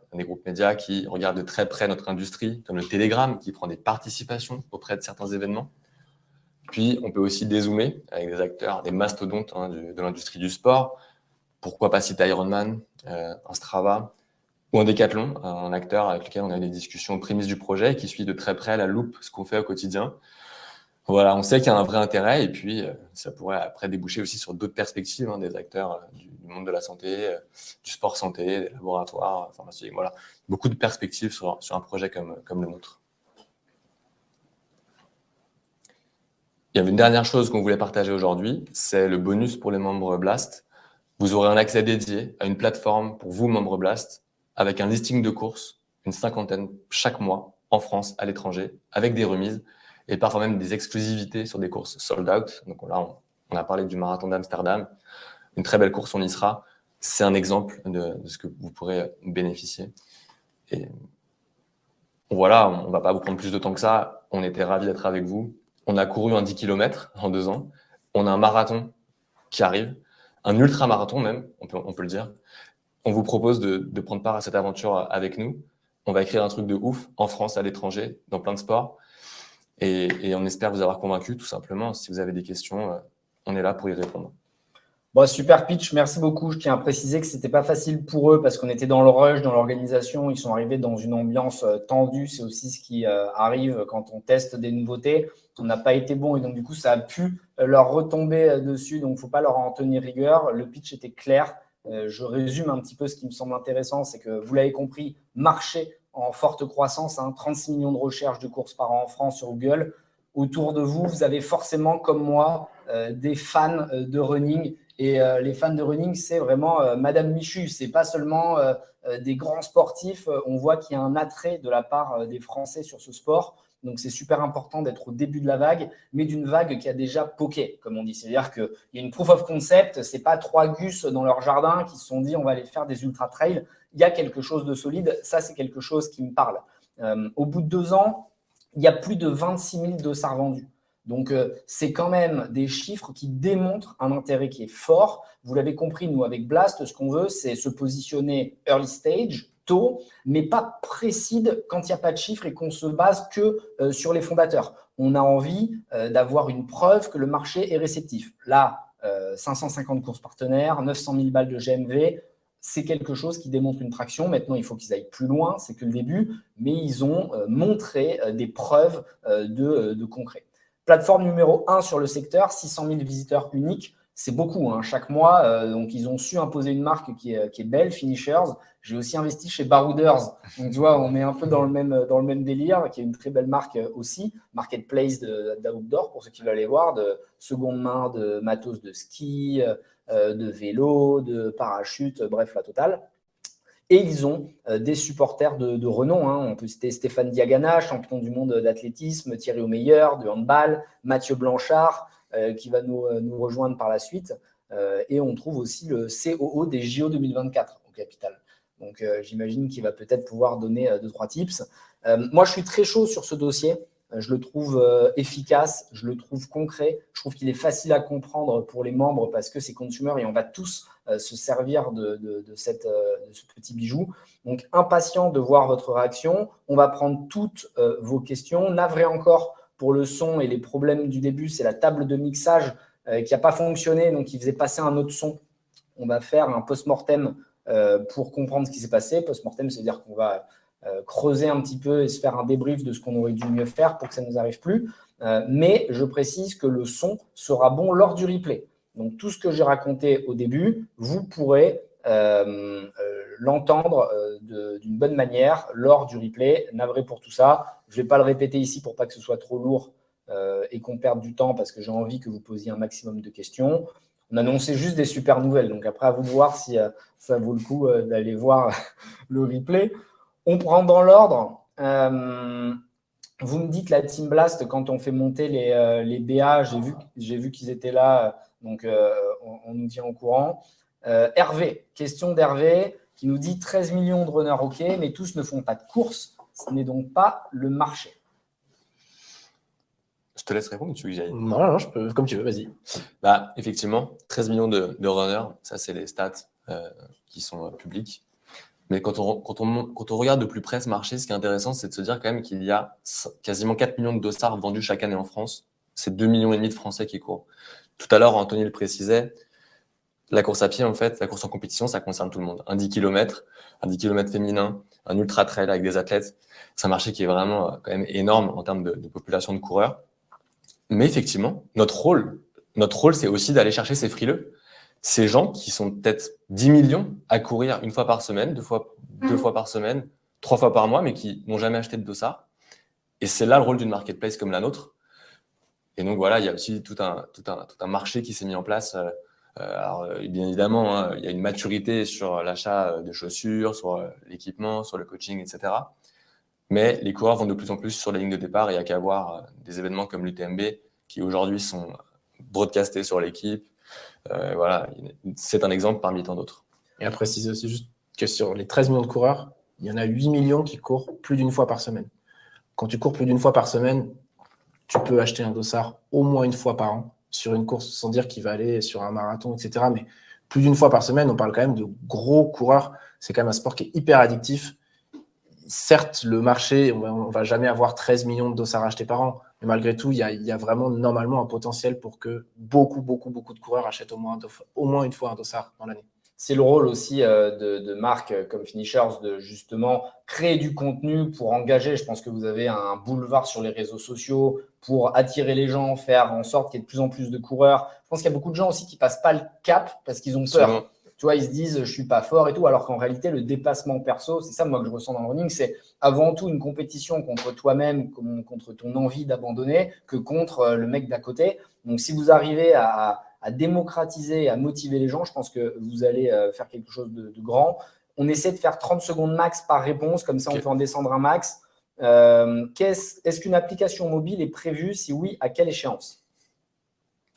qui regardent de très près notre industrie, comme le Telegram, qui prend des participations auprès de certains événements. Puis, on peut aussi dézoomer avec des acteurs, des mastodontes de l'industrie du sport. Pourquoi pas citer Ironman, un Strava ou un Decathlon, un acteur avec lequel on a eu des discussions aux prémices du projet et qui suit de très près à la loupe ce qu'on fait au quotidien. Voilà, on sait qu'il y a un vrai intérêt et puis ça pourrait après déboucher aussi sur d'autres perspectives, hein, des acteurs du monde de la santé, du sport santé, des laboratoires pharmaceutiques. Voilà, beaucoup de perspectives sur un projet comme le nôtre. Il y avait une dernière chose qu'on voulait partager aujourd'hui, c'est le bonus pour les membres Blast. Vous aurez un accès dédié à une plateforme pour vous, membres Blast, avec un listing de courses, une 50aine chaque mois, en France, à l'étranger, avec des remises et parfois même des exclusivités sur des courses sold out. Donc là, on a parlé du marathon d'Amsterdam, une très belle course, on y sera. C'est un exemple de ce que vous pourrez bénéficier. Et voilà, on ne va pas vous prendre plus de temps que ça. On était ravis d'être avec vous. On a couru un 10 km en 2 ans. On a un marathon qui arrive, un ultra-marathon même, on peut le dire. On vous propose de prendre part à cette aventure avec nous. On va écrire un truc de ouf en France, à l'étranger, dans plein de sports. Et on espère vous avoir convaincu, tout simplement. Si vous avez des questions, on est là pour y répondre. Bon, super pitch, merci beaucoup. Je tiens à préciser que ce n'était pas facile pour eux parce qu'on était dans le rush, dans l'organisation. Ils sont arrivés dans une ambiance tendue. C'est aussi ce qui arrive quand on teste des nouveautés. On n'a pas été bon et donc du coup, ça a pu leur retomber dessus. Donc, il ne faut pas leur en tenir rigueur. Le pitch était clair. Je résume un petit peu ce qui me semble intéressant. C'est que vous l'avez compris, marché en forte croissance, 36 millions de recherches de courses par an en France sur Google. Autour de vous, vous avez forcément, comme moi, des fans de running. Et les fans de running, c'est vraiment Madame Michu. Ce n'est pas seulement des grands sportifs. On voit qu'il y a un attrait de la part des Français sur ce sport. Donc, c'est super important d'être au début de la vague, mais d'une vague qui a déjà poké, comme on dit. C'est-à-dire qu'il y a une proof of concept. Ce n'est pas 3 gus dans leur jardin qui se sont dit on va aller faire des ultra-trails. Il y a quelque chose de solide. Ça, c'est quelque chose qui me parle. Au bout de 2 ans, il y a plus de 26 000 dossards vendus. Donc, c'est quand même des chiffres qui démontrent un intérêt qui est fort. Vous l'avez compris, nous, avec Blast, ce qu'on veut, c'est se positionner early stage, tôt, mais pas précide quand il n'y a pas de chiffres et qu'on se base que sur les fondateurs. On a envie d'avoir une preuve que le marché est réceptif. Là, 550 courses partenaires, 900 000 balles de GMV, c'est quelque chose qui démontre une traction. Maintenant, il faut qu'ils aillent plus loin, c'est que le début, mais ils ont montré des preuves de concret. Plateforme numéro 1 sur le secteur, 600 000 visiteurs uniques. C'est beaucoup, chaque mois. Donc, ils ont su imposer une marque qui est belle, Finishers. J'ai aussi investi chez Barouders. Donc, tu vois, on est un peu dans le même délire, qui est une très belle marque aussi. Marketplace d'outdoor, pour ceux qui veulent aller voir, de seconde main, de matos de ski, de vélo, de parachute, bref, la totale. Et ils ont des supporters de renom. On peut citer Stéphane Diagana, champion du monde d'athlétisme, Thierry Omeyer, de handball, Mathieu Blanchard, qui va nous rejoindre par la suite. Et on trouve aussi le COO des JO 2024 au capital. Donc, j'imagine qu'il va peut-être pouvoir donner 2-3 tips. Moi, je suis très chaud sur ce dossier. Je le trouve efficace, je le trouve concret. Je trouve qu'il est facile à comprendre pour les membres parce que c'est consumer et on va tous se servir de ce petit bijou. Donc, impatient de voir votre réaction. On va prendre toutes vos questions. Navré encore pour le son et les problèmes du début, c'est la table de mixage qui n'a pas fonctionné, donc il faisait passer un autre son. On va faire un post-mortem pour comprendre ce qui s'est passé. Post-mortem, c'est-à-dire qu'on va creuser un petit peu et se faire un débrief de ce qu'on aurait dû mieux faire pour que ça ne nous arrive plus. Mais je précise que le son sera bon lors du replay. Donc, tout ce que j'ai raconté au début, vous pourrez l'entendre d'une bonne manière lors du replay. Navré pour tout ça. Je ne vais pas le répéter ici pour pas que ce soit trop lourd et qu'on perde du temps parce que j'ai envie que vous posiez un maximum de questions. On annonçait juste des super nouvelles. Donc, après, à vous de voir si ça vaut le coup d'aller voir le replay. On prend dans l'ordre. Vous me dites la Team Blast, quand on fait monter les BA, j'ai vu qu'ils étaient là, donc on nous tient au courant. Hervé, question d'Hervé, qui nous dit 13 millions de runners, ok, mais tous ne font pas de course. Ce n'est donc pas le marché. Je te laisse répondre ou tu veux que j'aille ? Non, je peux, comme tu veux, vas-y. Bah, effectivement, 13 millions de runners, ça, c'est les stats qui sont publiques. Mais quand on regarde de plus près ce marché, ce qui est intéressant, c'est de se dire quand même qu'il y a quasiment 4 millions de dossards vendus chaque année en France. C'est 2,5 millions de Français qui courent. Tout à l'heure, Anthony le précisait, la course à pied, en fait, la course en compétition, ça concerne tout le monde. Un 10 km féminin, un ultra trail avec des athlètes, c'est un marché qui est vraiment quand même énorme en termes de population de coureurs. Mais effectivement, notre rôle, c'est aussi d'aller chercher ces frileux, ces gens qui sont peut-être 10 millions à courir une fois par semaine, deux fois par semaine, 3 fois par mois, mais qui n'ont jamais acheté de dossard. Et c'est là le rôle d'une marketplace comme la nôtre. Et donc voilà, il y a aussi tout un marché qui s'est mis en place. Alors, bien évidemment, hein, il y a une maturité sur l'achat de chaussures, sur l'équipement, sur le coaching, etc. Mais les coureurs vont de plus en plus sur la ligne de départ et il n'y a qu'à voir des événements comme l'UTMB qui aujourd'hui sont broadcastés sur l'équipe. Voilà, c'est un exemple parmi tant d'autres. Et à préciser aussi juste que sur les 13 millions de coureurs, il y en a 8 millions qui courent plus d'une fois par semaine. Quand tu cours plus d'une fois par semaine, tu peux acheter un dossard au moins une fois par an sur une course, sans dire qu'il va aller sur un marathon, etc. Mais plus d'une fois par semaine, on parle quand même de gros coureurs. C'est quand même un sport qui est hyper addictif. Certes, le marché, on ne va jamais avoir 13 millions de dossards achetés par an, mais malgré tout, il y a vraiment normalement un potentiel pour que beaucoup de coureurs achètent au moins une fois un dossard dans l'année. C'est le rôle aussi de marques comme Finishers de justement créer du contenu pour engager. Je pense que vous avez un boulevard sur les réseaux sociaux pour attirer les gens, faire en sorte qu'il y ait de plus en plus de coureurs. Je pense qu'il y a beaucoup de gens aussi qui ne passent pas le cap parce qu'ils ont peur. Absolument. Tu vois, ils se disent je ne suis pas fort et tout, alors qu'en réalité, le dépassement perso, c'est ça moi que je ressens dans le running, c'est avant tout une compétition contre toi-même, contre ton envie d'abandonner, que contre le mec d'à côté. Donc, si vous arrivez à démocratiser, à motiver les gens, je pense que vous allez faire quelque chose de grand. On essaie de faire 30 secondes max par réponse, comme ça on peut en descendre un max. Est-ce qu'une application mobile est prévue? Si oui, à quelle échéance?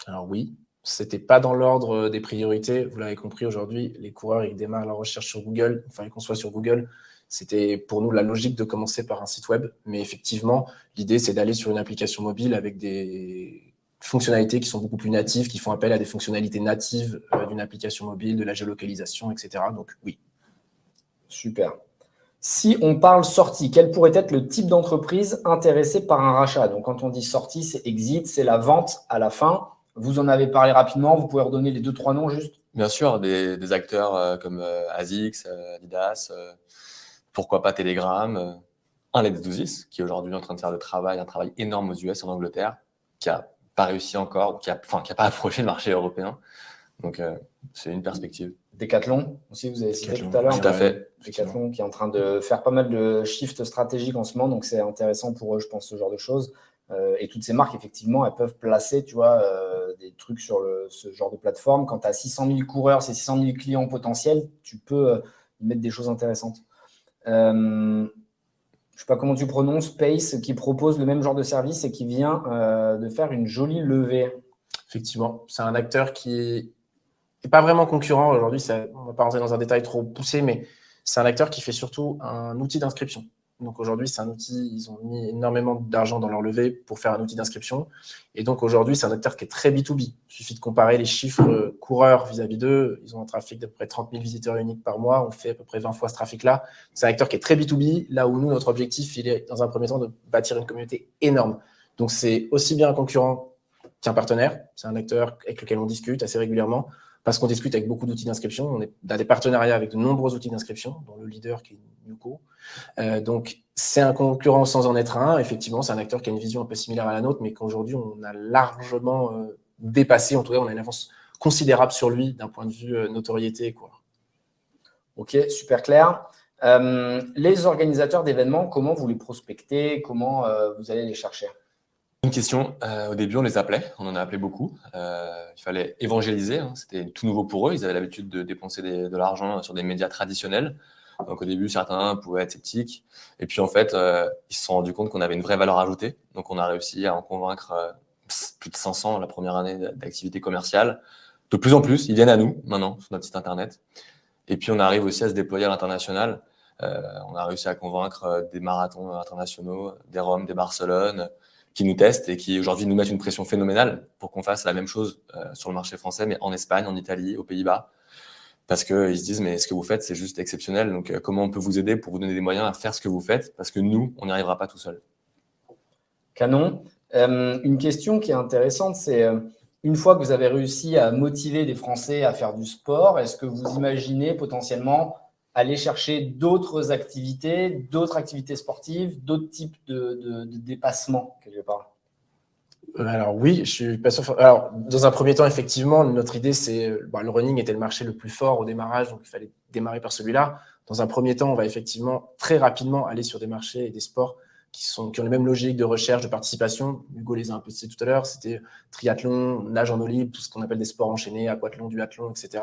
Alors oui, c'était pas dans l'ordre des priorités. Vous l'avez compris, aujourd'hui, les coureurs, ils démarrent leur recherche sur Google. Il fallait qu'on soit sur Google. C'était pour nous la logique de commencer par un site web. Mais effectivement, l'idée, c'est d'aller sur une application mobile avec des fonctionnalités qui sont beaucoup plus natives, qui font appel à des fonctionnalités natives d'une application mobile, de la géolocalisation, etc. Donc oui. Super. Si on parle sortie, quel pourrait être le type d'entreprise intéressée par un rachat? Donc, quand on dit sortie, c'est exit, c'est la vente à la fin. Vous en avez parlé rapidement. Vous pouvez redonner les 2-3 noms juste? Bien sûr, des acteurs comme ASICS, Adidas, pourquoi pas Telegram, un Let's Do This, qui est aujourd'hui en train de faire un travail énorme aux US, en Angleterre, qui n'a pas réussi encore, qui a pas approché le marché européen. Donc, c'est une perspective. Decathlon aussi, vous avez cité tout à l'heure. Tout à fait. Decathlon qui est en train de faire pas mal de shifts stratégiques en ce moment, donc c'est intéressant pour eux, je pense, ce genre de choses. Et toutes ces marques, effectivement, elles peuvent placer, tu vois, des trucs sur ce genre de plateforme. Quand tu as 600 000 coureurs, c'est 600 000 clients potentiels, tu peux y mettre des choses intéressantes. Je ne sais pas comment tu prononces, Pace, qui propose le même genre de service et qui vient de faire une jolie levée. Effectivement, c'est un acteur qui n'est pas vraiment concurrent aujourd'hui. On ne va pas rentrer dans un détail trop poussé, mais c'est un acteur qui fait surtout un outil d'inscription. Donc aujourd'hui, c'est un outil, ils ont mis énormément d'argent dans leur levée pour faire un outil d'inscription. Et donc aujourd'hui, c'est un acteur qui est très B2B. Il suffit de comparer les chiffres coureurs vis-à-vis d'eux. Ils ont un trafic d'à peu près 30 000 visiteurs uniques par mois. On fait à peu près 20 fois ce trafic-là. C'est un acteur qui est très B2B, là où nous, notre objectif, il est dans un premier temps de bâtir une communauté énorme. Donc c'est aussi bien un concurrent qu'un partenaire. C'est un acteur avec lequel on discute assez régulièrement parce qu'on discute avec beaucoup d'outils d'inscription. On est dans des partenariats avec de nombreux outils d'inscription, dont le leader qui est Nuco. Donc, c'est un concurrent sans en être un. Effectivement, c'est un acteur qui a une vision un peu similaire à la nôtre, mais qu'aujourd'hui, on a largement dépassé. En tout cas, on a une avance considérable sur lui d'un point de vue notoriété, quoi. Ok, super clair. Les organisateurs d'événements, comment vous les prospectez? Comment vous allez les chercher? Une question. Au début, on les appelait. On en a appelé beaucoup. Il fallait évangéliser. Hein. C'était tout nouveau pour eux. Ils avaient l'habitude de dépenser de l'argent sur des médias traditionnels. Donc, au début, certains pouvaient être sceptiques. Et puis, en fait, ils se sont rendus compte qu'on avait une vraie valeur ajoutée. Donc, on a réussi à en convaincre plus de 500 la première année d'activité commerciale. De plus en plus, ils viennent à nous maintenant sur notre site internet. Et puis, on arrive aussi à se déployer à l'international. On a réussi à convaincre des marathons internationaux, des Rome, des Barcelone, qui nous testent et qui aujourd'hui nous mettent une pression phénoménale pour qu'on fasse la même chose sur le marché français, mais en Espagne, en Italie, aux Pays-Bas. Parce qu'ils se disent, mais ce que vous faites, c'est juste exceptionnel. Donc, comment on peut vous aider pour vous donner des moyens à faire ce que vous faites? Parce que nous, on n'y arrivera pas tout seul. Canon. Une question qui est intéressante, c'est une fois que vous avez réussi à motiver des Français à faire du sport, est-ce que vous imaginez potentiellement aller chercher d'autres activités sportives, d'autres types de dépassements quelque part? Alors oui, je suis pas sûr. Alors, dans un premier temps, effectivement, notre idée, c'est le running était le marché le plus fort au démarrage, donc il fallait démarrer par celui-là. Dans un premier temps, on va effectivement très rapidement aller sur des marchés et des sports qui ont les mêmes logiques de recherche, de participation. Hugo les a un peu cités tout à l'heure, c'était triathlon, nage en eau libre, tout ce qu'on appelle des sports enchaînés, aquathlon, duathlon, etc.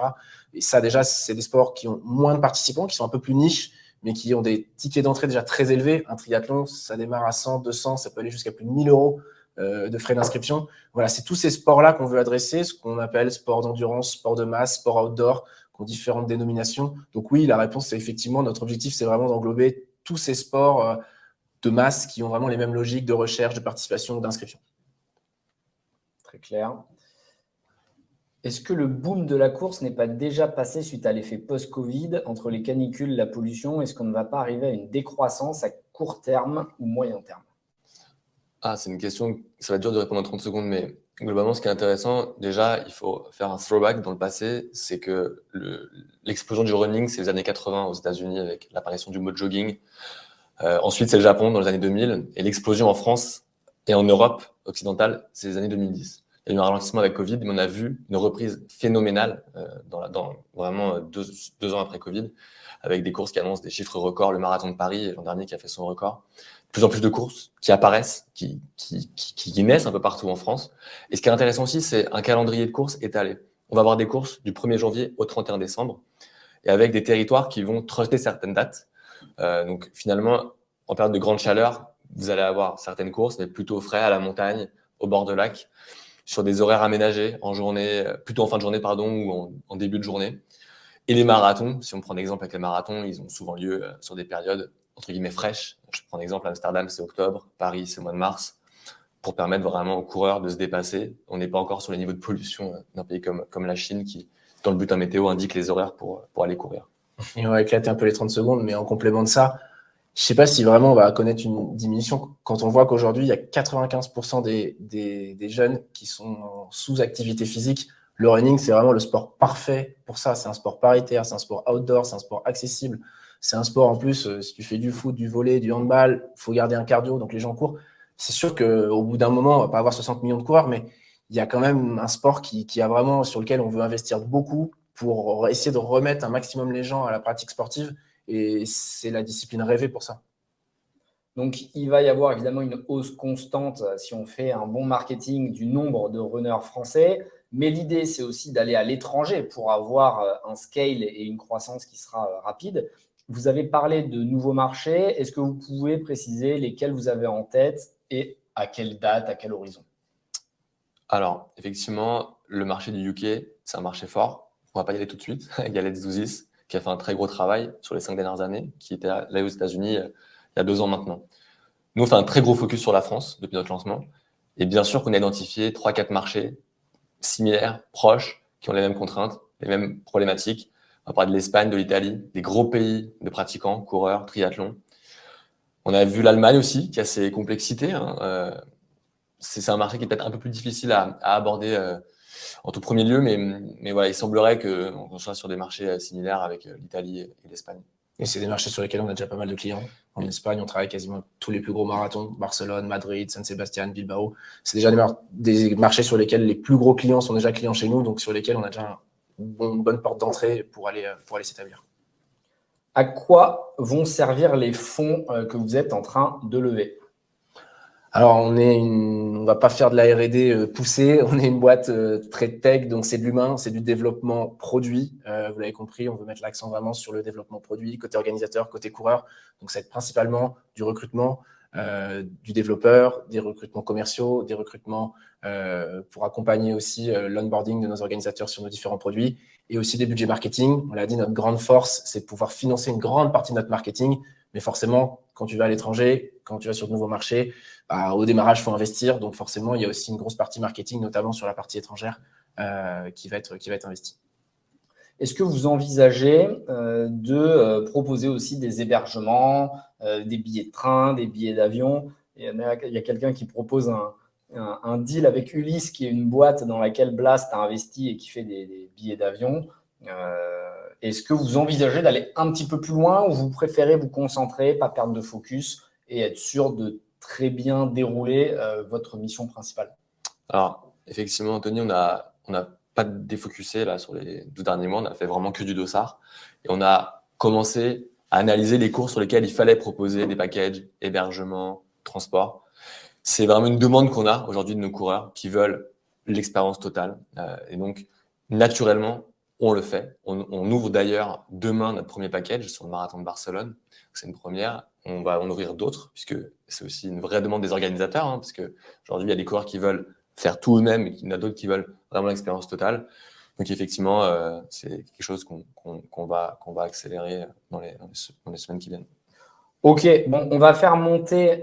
Et ça, déjà, c'est des sports qui ont moins de participants, qui sont un peu plus niches, mais qui ont des tickets d'entrée déjà très élevés. Un triathlon, ça démarre à 100, 200, ça peut aller jusqu'à plus de 1 000 euros de frais d'inscription. Voilà, c'est tous ces sports-là qu'on veut adresser, ce qu'on appelle sport d'endurance, sport de masse, sport outdoor, qui ont différentes dénominations. Donc oui, la réponse, c'est effectivement, notre objectif, c'est vraiment d'englober tous ces sports de masse qui ont vraiment les mêmes logiques de recherche, de participation, d'inscription. Très clair. Est-ce que le boom de la course n'est pas déjà passé suite à l'effet post-Covid entre les canicules, la pollution? Est-ce qu'on ne va pas arriver à une décroissance à court terme ou moyen terme? Ah, c'est une question, ça va être dur de répondre en 30 secondes, mais globalement, ce qui est intéressant, déjà, il faut faire un throwback dans le passé, c'est que l'explosion du running, c'est les années 80 aux États-Unis avec l'apparition du mode jogging. Ensuite, c'est le Japon dans les années 2000, et l'explosion en France et en Europe occidentale, c'est les années 2010. Il y a eu un ralentissement avec Covid, mais on a vu une reprise phénoménale dans vraiment 2 ans après Covid, avec des courses qui annoncent des chiffres records, le marathon de Paris l'an dernier qui a fait son record. De plus en plus de courses qui apparaissent, qui naissent un peu partout en France. Et ce qui est intéressant aussi, c'est un calendrier de courses étalé. On va avoir des courses du 1er janvier au 31 décembre, et avec des territoires qui vont truster certaines dates. Donc finalement, en période de grande chaleur, vous allez avoir certaines courses, mais plutôt au frais, à la montagne, au bord de lac, sur des horaires aménagés, en journée, plutôt en fin de journée, ou en début de journée. Et les marathons, si on prend l'exemple avec les marathons, ils ont souvent lieu sur des périodes entre guillemets fraîches. Je prends l'exemple, Amsterdam, c'est octobre, Paris, c'est le mois de mars, pour permettre vraiment aux coureurs de se dépasser. On n'est pas encore sur les niveaux de pollution d'un pays comme la Chine qui, dans le bulletin météo, indique les horaires pour aller courir. Et on va éclater un peu les 30 secondes, mais en complément de ça, je ne sais pas si vraiment on va connaître une diminution quand on voit qu'aujourd'hui, il y a 95% des jeunes qui sont en sous-activité physique. Le running, c'est vraiment le sport parfait pour ça. C'est un sport paritaire, c'est un sport outdoor, c'est un sport accessible. C'est un sport en plus, si tu fais du foot, du volley, du handball, il faut garder un cardio, donc les gens courent. C'est sûr qu'au bout d'un moment, on ne va pas avoir 60 millions de coureurs, mais il y a quand même un sport qui a vraiment, sur lequel on veut investir beaucoup pour essayer de remettre un maximum les gens à la pratique sportive. Et c'est la discipline rêvée pour ça. Donc, il va y avoir évidemment une hausse constante si on fait un bon marketing du nombre de runners français. Mais l'idée, c'est aussi d'aller à l'étranger pour avoir un scale et une croissance qui sera rapide. Vous avez parlé de nouveaux marchés. Est-ce que vous pouvez préciser lesquels vous avez en tête et à quelle date, à quel horizon? Alors, effectivement, le marché du UK, c'est un marché fort. On ne va pas y aller tout de suite. Il y a Let's Do This qui a fait un très gros travail sur les 5 dernières années, qui était là aux États-Unis il y a 2 ans maintenant. Nous, on fait un très gros focus sur la France depuis notre lancement. Et bien sûr qu'on a identifié 3-4 marchés similaires, proches, qui ont les mêmes contraintes, les mêmes problématiques. On va parler de l'Espagne, de l'Italie, des gros pays de pratiquants, coureurs, triathlon. On a vu l'Allemagne aussi, qui a ses complexités. C'est un marché qui est peut-être un peu plus difficile à aborder en tout premier lieu, mais voilà, il semblerait qu'on soit sur des marchés similaires avec l'Italie et l'Espagne. Et c'est des marchés sur lesquels on a déjà pas mal de clients. En Espagne, on travaille quasiment tous les plus gros marathons, Barcelone, Madrid, San Sebastián, Bilbao. C'est déjà des marchés sur lesquels les plus gros clients sont déjà clients chez nous, donc sur lesquels on a déjà une bonne porte d'entrée pour aller s'établir. À quoi vont servir les fonds que vous êtes en train de lever? Alors, on va pas faire de la R&D poussée. On est une boîte très tech, donc c'est de l'humain, c'est du développement produit. Vous l'avez compris, on veut mettre l'accent vraiment sur le développement produit, côté organisateur, côté coureur. Donc, ça va être principalement du recrutement, du développeur, des recrutements commerciaux, des recrutements pour accompagner aussi l'onboarding de nos organisateurs sur nos différents produits et aussi des budgets marketing. On l'a dit, notre grande force, c'est de pouvoir financer une grande partie de notre marketing. Mais forcément, quand tu vas à l'étranger, quand tu vas sur de nouveaux marchés, au démarrage, il faut investir. Donc forcément, il y a aussi une grosse partie marketing, notamment sur la partie étrangère, qui va être investie. Est-ce que vous envisagez de proposer aussi des hébergements, des billets de train, des billets d'avion? Il y a quelqu'un qui propose un deal avec Ulysse, qui est une boîte dans laquelle Blast a investi et qui fait des billets d'avion. Est-ce que vous envisagez d'aller un petit peu plus loin ou vous préférez vous concentrer, pas perdre de focus et être sûr de très bien dérouler votre mission principale? Alors, effectivement, Anthony, on a pas défocusé là sur les 12 derniers mois. On a fait vraiment que du dossard et on a commencé à analyser les cours sur lesquels il fallait proposer des packages, hébergement, transport. C'est vraiment une demande qu'on a aujourd'hui de nos coureurs qui veulent l'expérience totale. Et donc, naturellement, on le fait. On ouvre d'ailleurs demain notre premier package sur le marathon de Barcelone. C'est une première. On va en ouvrir d'autres, puisque c'est aussi une vraie demande des organisateurs, parce que aujourd'hui, il y a des coureurs qui veulent faire tout eux-mêmes et il y en a d'autres qui veulent vraiment l'expérience totale. Donc, effectivement, c'est quelque chose qu'on va accélérer dans les semaines qui viennent. Ok, bon, on va faire monter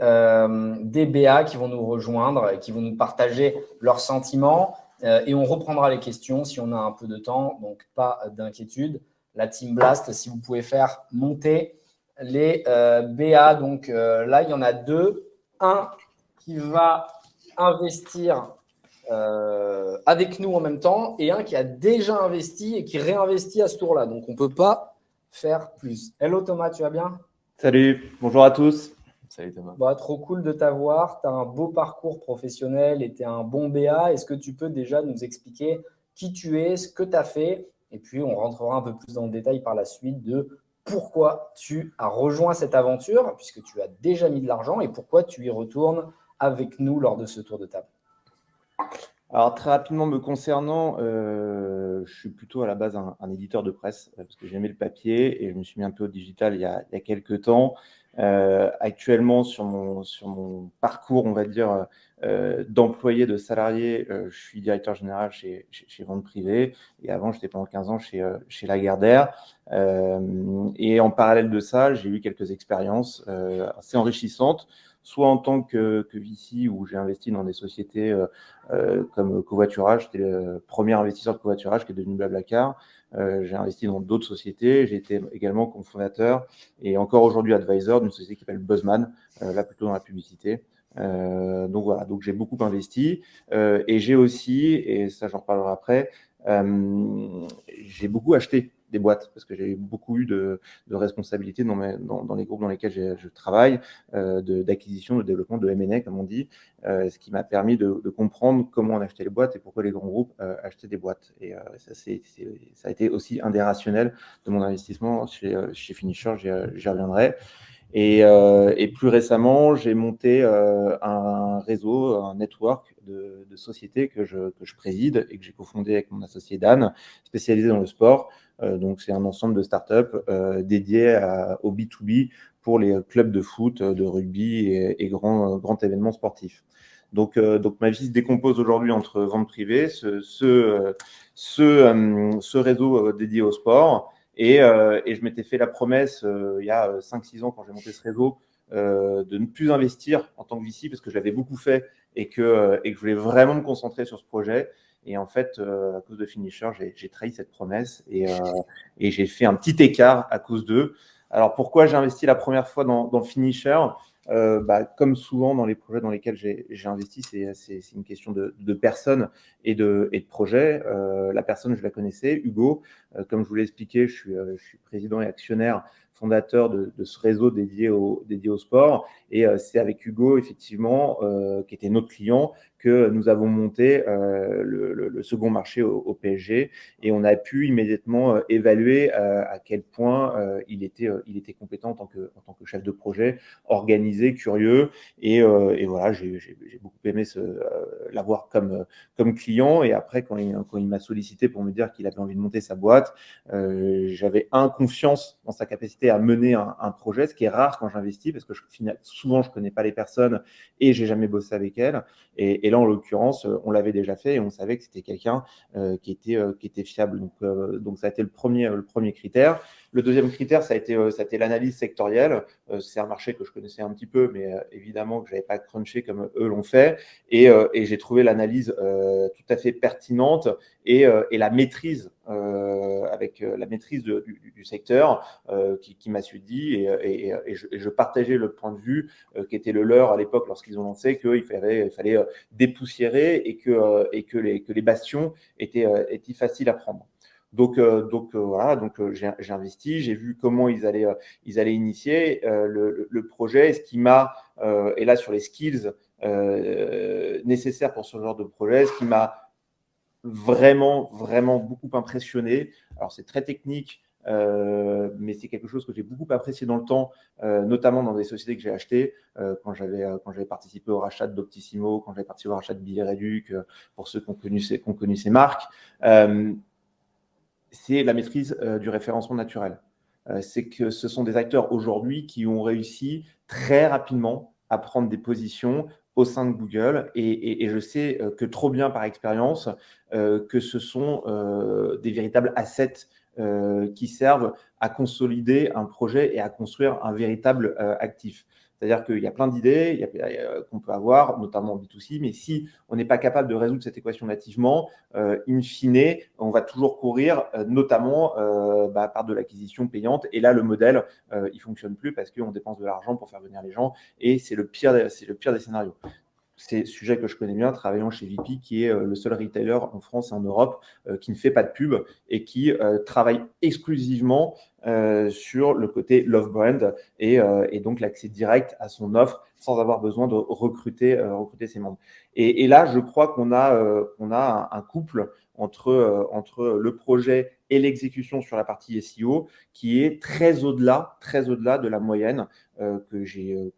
des BA qui vont nous rejoindre, qui vont nous partager leurs sentiments et on reprendra les questions si on a un peu de temps, donc pas d'inquiétude. La Team Blast, si vous pouvez faire monter les BA, donc là, il y en a deux. Un qui va investir avec nous en même temps et un qui a déjà investi et qui réinvestit à ce tour-là. Donc, on ne peut pas faire plus. Hello Thomas, tu vas bien? Salut, bonjour à tous. Salut Thomas. Bah, trop cool de t'avoir. Tu as un beau parcours professionnel et tu es un bon BA. Est-ce que tu peux déjà nous expliquer qui tu es, ce que tu as fait? Et puis, on rentrera un peu plus dans le détail par la suite de pourquoi tu as rejoint cette aventure, puisque tu as déjà mis de l'argent, et pourquoi tu y retournes avec nous lors de ce tour de table. Alors, très rapidement me concernant, je suis plutôt à la base un éditeur de presse parce que j'aimais le papier et je me suis mis un peu au digital il y a quelques temps. Actuellement, sur mon parcours, on va dire, d'employé, de salarié, je suis directeur général chez Vente Privée et avant, j'étais pendant 15 ans chez Lagardère. Et en parallèle de ça, j'ai eu quelques expériences assez enrichissantes, soit en tant que VC où j'ai investi dans des sociétés comme Covoiturage, j'étais le premier investisseur de Covoiturage qui est devenu Blablacar. J'ai investi dans d'autres sociétés, j'ai été également cofondateur et encore aujourd'hui advisor d'une société qui s'appelle Buzzman, là plutôt dans la publicité. Donc voilà, donc j'ai beaucoup investi et j'ai aussi, et ça j'en reparlerai après, j'ai beaucoup acheté des boîtes parce que j'ai beaucoup eu de responsabilités dans les groupes dans lesquels je travaille, d'acquisition, de développement, de M&A comme on dit, ce qui m'a permis de comprendre comment on achetait les boîtes et pourquoi les grands groupes achetaient des boîtes. Et ça a été aussi un des rationnels de mon investissement chez Finisher, j'y reviendrai. Et plus récemment, j'ai monté un réseau, un network de sociétés que je préside et que j'ai cofondé avec mon associé Dan, spécialisé dans le sport. Donc, c'est un ensemble de startups dédiés au B2B pour les clubs de foot, de rugby et grands événements sportifs. Donc, ma vie se décompose aujourd'hui entre vente privée, ce réseau dédié au sport. Et je m'étais fait la promesse il y a 5-6 ans quand j'ai monté ce réseau de ne plus investir en tant que VC parce que je l'avais beaucoup fait et que je voulais vraiment me concentrer sur ce projet. Et en fait, à cause de Finisher, j'ai trahi cette promesse et j'ai fait un petit écart à cause d'eux. Alors, pourquoi j'ai investi la première fois dans Finisher ? Comme souvent dans les projets dans lesquels j'ai investi, c'est une question de personnes et de projets. La personne, je la connaissais, Hugo. Comme je vous l'ai expliqué, je suis président et actionnaire fondateur de ce réseau dédié au sport. Et c'est avec Hugo, effectivement, qui était notre client, que nous avons monté le second marché au PSG. Et on a pu immédiatement évaluer à quel point il était compétent en tant que chef de projet, organisé, curieux. Et voilà, j'ai beaucoup aimé l'avoir comme client. Et après, quand il m'a sollicité pour me dire qu'il avait envie de monter sa boîte, j'avais confiance dans sa capacité à mener un projet, ce qui est rare quand j'investis parce que souvent je connais pas les personnes et j'ai jamais bossé avec elles. Et là, en l'occurrence, on l'avait déjà fait et on savait que c'était quelqu'un qui était fiable. Donc ça a été le premier critère. Le deuxième critère, ça a été l'analyse sectorielle. C'est un marché que je connaissais un petit peu, mais évidemment que je n'avais pas crunché comme eux l'ont fait. Et j'ai trouvé l'analyse tout à fait pertinente et la maîtrise la maîtrise du secteur qui m'a suivi et je partageais le point de vue qui était le leur à l'époque lorsqu'ils ont lancé, qu'il fallait dépoussiérer et que les bastions étaient faciles à prendre. Donc j'ai investi, j'ai vu comment ils allaient initier le projet. Ce qui m'a, et là sur les skills nécessaires pour ce genre de projet, ce qui m'a vraiment beaucoup impressionné. Alors c'est très technique, mais c'est quelque chose que j'ai beaucoup apprécié dans le temps, notamment dans des sociétés que j'ai achetées, quand j'avais participé au rachat d'Optissimo, quand j'avais participé au rachat de Billet Réduc, pour ceux qui ont connu ces marques. C'est la maîtrise du référencement naturel. C'est que ce sont des acteurs aujourd'hui qui ont réussi très rapidement à prendre des positions au sein de Google et je sais que trop bien par expérience que ce sont des véritables assets qui servent à consolider un projet et à construire un véritable actif. C'est-à-dire qu'il y a plein d'idées qu'on peut avoir, notamment en B2C, mais si on n'est pas capable de résoudre cette équation nativement, in fine, on va toujours courir, notamment par de l'acquisition payante. Et là, le modèle, il ne fonctionne plus parce qu'on dépense de l'argent pour faire venir les gens et c'est le pire des scénarios. C'est un sujet que je connais bien, travaillant chez VP, qui est le seul retailer en France et en Europe qui ne fait pas de pub et qui travaille exclusivement sur le côté love brand et donc l'accès direct à son offre sans avoir besoin de recruter ses membres. Et là, je crois qu'on a un couple entre le projet et l'exécution sur la partie SEO qui est très au-delà de la moyenne que j'ai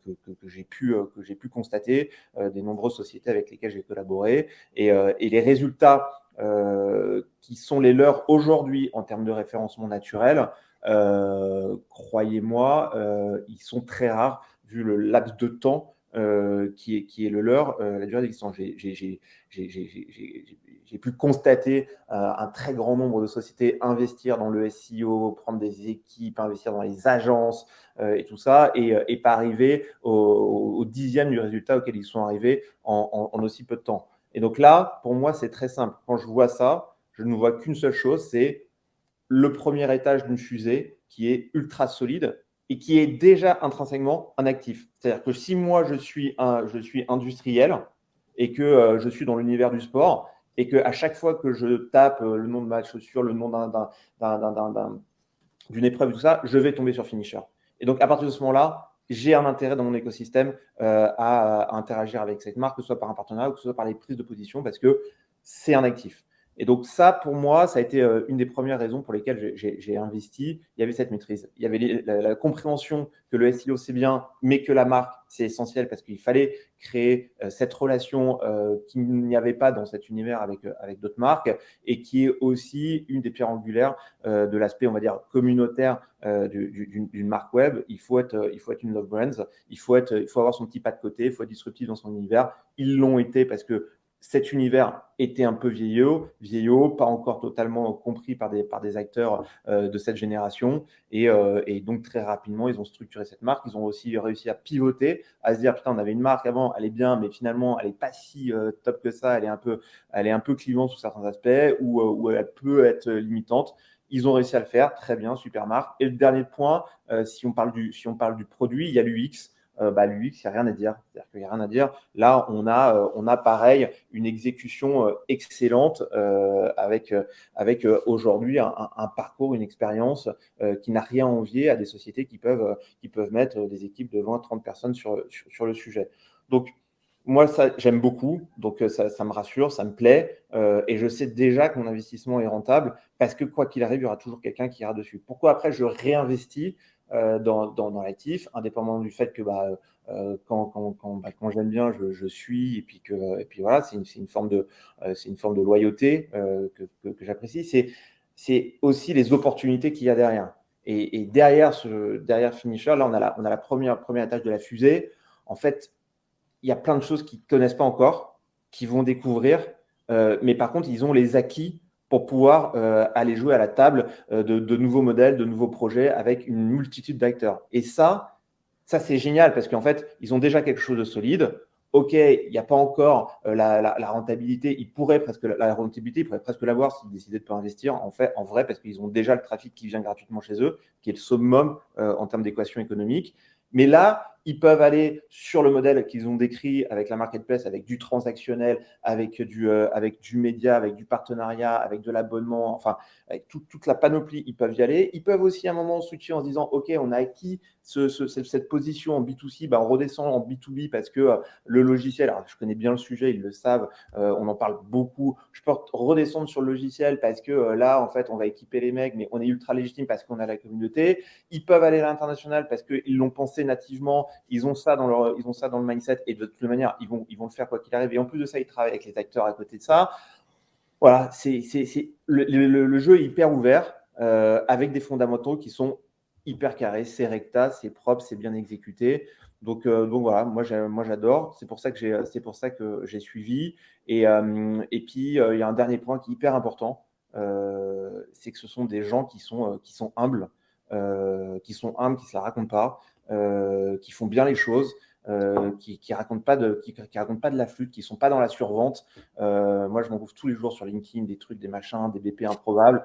pu constater des nombreuses sociétés avec lesquelles j'ai collaboré et les résultats qui sont les leurs aujourd'hui en termes de référencement naturel, croyez-moi, ils sont très rares vu le laps de temps qui est le leur, la durée d'existence. J'ai pu constater un très grand nombre de sociétés investir dans le SEO, prendre des équipes, investir dans les agences et tout ça, et pas arriver au dixième du résultat auquel ils sont arrivés en aussi peu de temps. Et donc là, pour moi, c'est très simple. Quand je vois ça, je ne vois qu'une seule chose, c'est le premier étage d'une fusée qui est ultra solide et qui est déjà intrinsèquement un actif. C'est-à-dire que si moi, je suis industriel et que je suis dans l'univers du sport et qu'à chaque fois que je tape le nom de ma chaussure, le nom d'une épreuve, tout ça, je vais tomber sur Finisher. Et donc, à partir de ce moment-là, j'ai un intérêt dans mon écosystème à interagir avec cette marque, que ce soit par un partenariat ou que ce soit par les prises de position, parce que c'est un actif. Et donc ça, pour moi, ça a été une des premières raisons pour lesquelles j'ai investi. Il y avait cette maîtrise. Il y avait la compréhension que le SEO, c'est bien, mais que la marque, c'est essentiel parce qu'il fallait créer cette relation qu'il n'y avait pas dans cet univers avec d'autres marques et qui est aussi une des pierres angulaires de l'aspect, on va dire, communautaire d'une marque web. Il faut être une love brand. Il faut avoir son petit pas de côté. Il faut être disruptif dans son univers. Ils l'ont été parce que cet univers était un peu vieillot, pas encore totalement compris par des acteurs de cette génération. Et donc, très rapidement, ils ont structuré cette marque. Ils ont aussi réussi à pivoter, à se dire, putain, on avait une marque avant, elle est bien, mais finalement, elle n'est pas si top que ça. Elle est un peu clivante sous certains aspects ou elle peut être limitante. Ils ont réussi à le faire. Très bien, super marque. Et le dernier point, si on parle du produit, il y a l'UX. L'UX, il n'y a rien à dire. C'est-à-dire qu'il n'y a rien à dire. Là, on a pareil une exécution excellente avec aujourd'hui un parcours, une expérience qui n'a rien à envier à des sociétés qui peuvent mettre des équipes de 20 à 30 personnes sur le sujet. Donc, moi, ça, j'aime beaucoup. Donc, ça me rassure, ça me plaît. Et je sais déjà que mon investissement est rentable parce que quoi qu'il arrive, il y aura toujours quelqu'un qui ira dessus. Pourquoi après, je réinvestis dans l'actif, indépendamment du fait que quand j'aime bien, je suis et puis voilà, c'est une forme de loyauté que j'apprécie. C'est aussi les opportunités qu'il y a derrière. Et derrière Finisher, là, on a la première étage de la fusée. En fait, il y a plein de choses qu'ils ne connaissent pas encore, qu'ils vont découvrir, mais par contre, ils ont les acquis pour pouvoir aller jouer à la table de nouveaux modèles, de nouveaux projets avec une multitude d'acteurs. Et ça c'est génial parce qu'en fait, ils ont déjà quelque chose de solide. OK, il n'y a pas encore la rentabilité. Ils pourraient presque l'avoir s'ils décidaient de ne pas investir. En vrai, parce qu'ils ont déjà le trafic qui vient gratuitement chez eux, qui est le summum en termes d'équation économique. Mais là, ils peuvent aller sur le modèle qu'ils ont décrit avec la marketplace, avec du transactionnel, avec du média, avec du partenariat, avec de l'abonnement, enfin, avec toute la panoplie, ils peuvent y aller. Ils peuvent aussi à un moment switcher en se disant, OK, on a acquis cette position en B2C, on redescend en B2B parce que le logiciel, alors je connais bien le sujet, ils le savent, on en parle beaucoup. Je peux redescendre sur le logiciel parce que là, en fait, on va équiper les mecs, mais on est ultra légitime parce qu'on a la communauté. Ils peuvent aller à l'international parce qu'ils l'ont pensé nativement, ils ont ça dans le mindset et de toute manière, ils vont le faire quoi qu'il arrive. Et en plus de ça, ils travaillent avec les acteurs à côté de ça. Voilà, le jeu est hyper ouvert avec des fondamentaux qui sont hyper carrés. C'est recta, c'est propre, c'est bien exécuté. Donc voilà, moi j'adore. C'est pour ça que j'ai suivi. Et puis il y a un dernier point qui est hyper important, c'est que ce sont des gens qui sont humbles, qui se la racontent pas, qui font bien les choses, qui racontent pas de la flûte, qui sont pas dans la survente. Moi, je m'en trouve tous les jours sur LinkedIn des trucs, des machins, des BP improbables.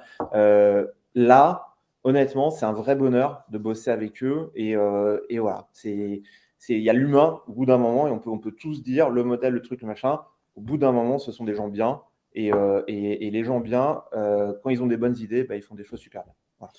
Là, honnêtement, c'est un vrai bonheur de bosser avec eux. Et voilà, il y a l'humain au bout d'un moment, et on peut tous dire le modèle, le truc, le machin. Au bout d'un moment, ce sont des gens bien. Et les gens bien, quand ils ont des bonnes idées, ils font des choses super bien. Voilà.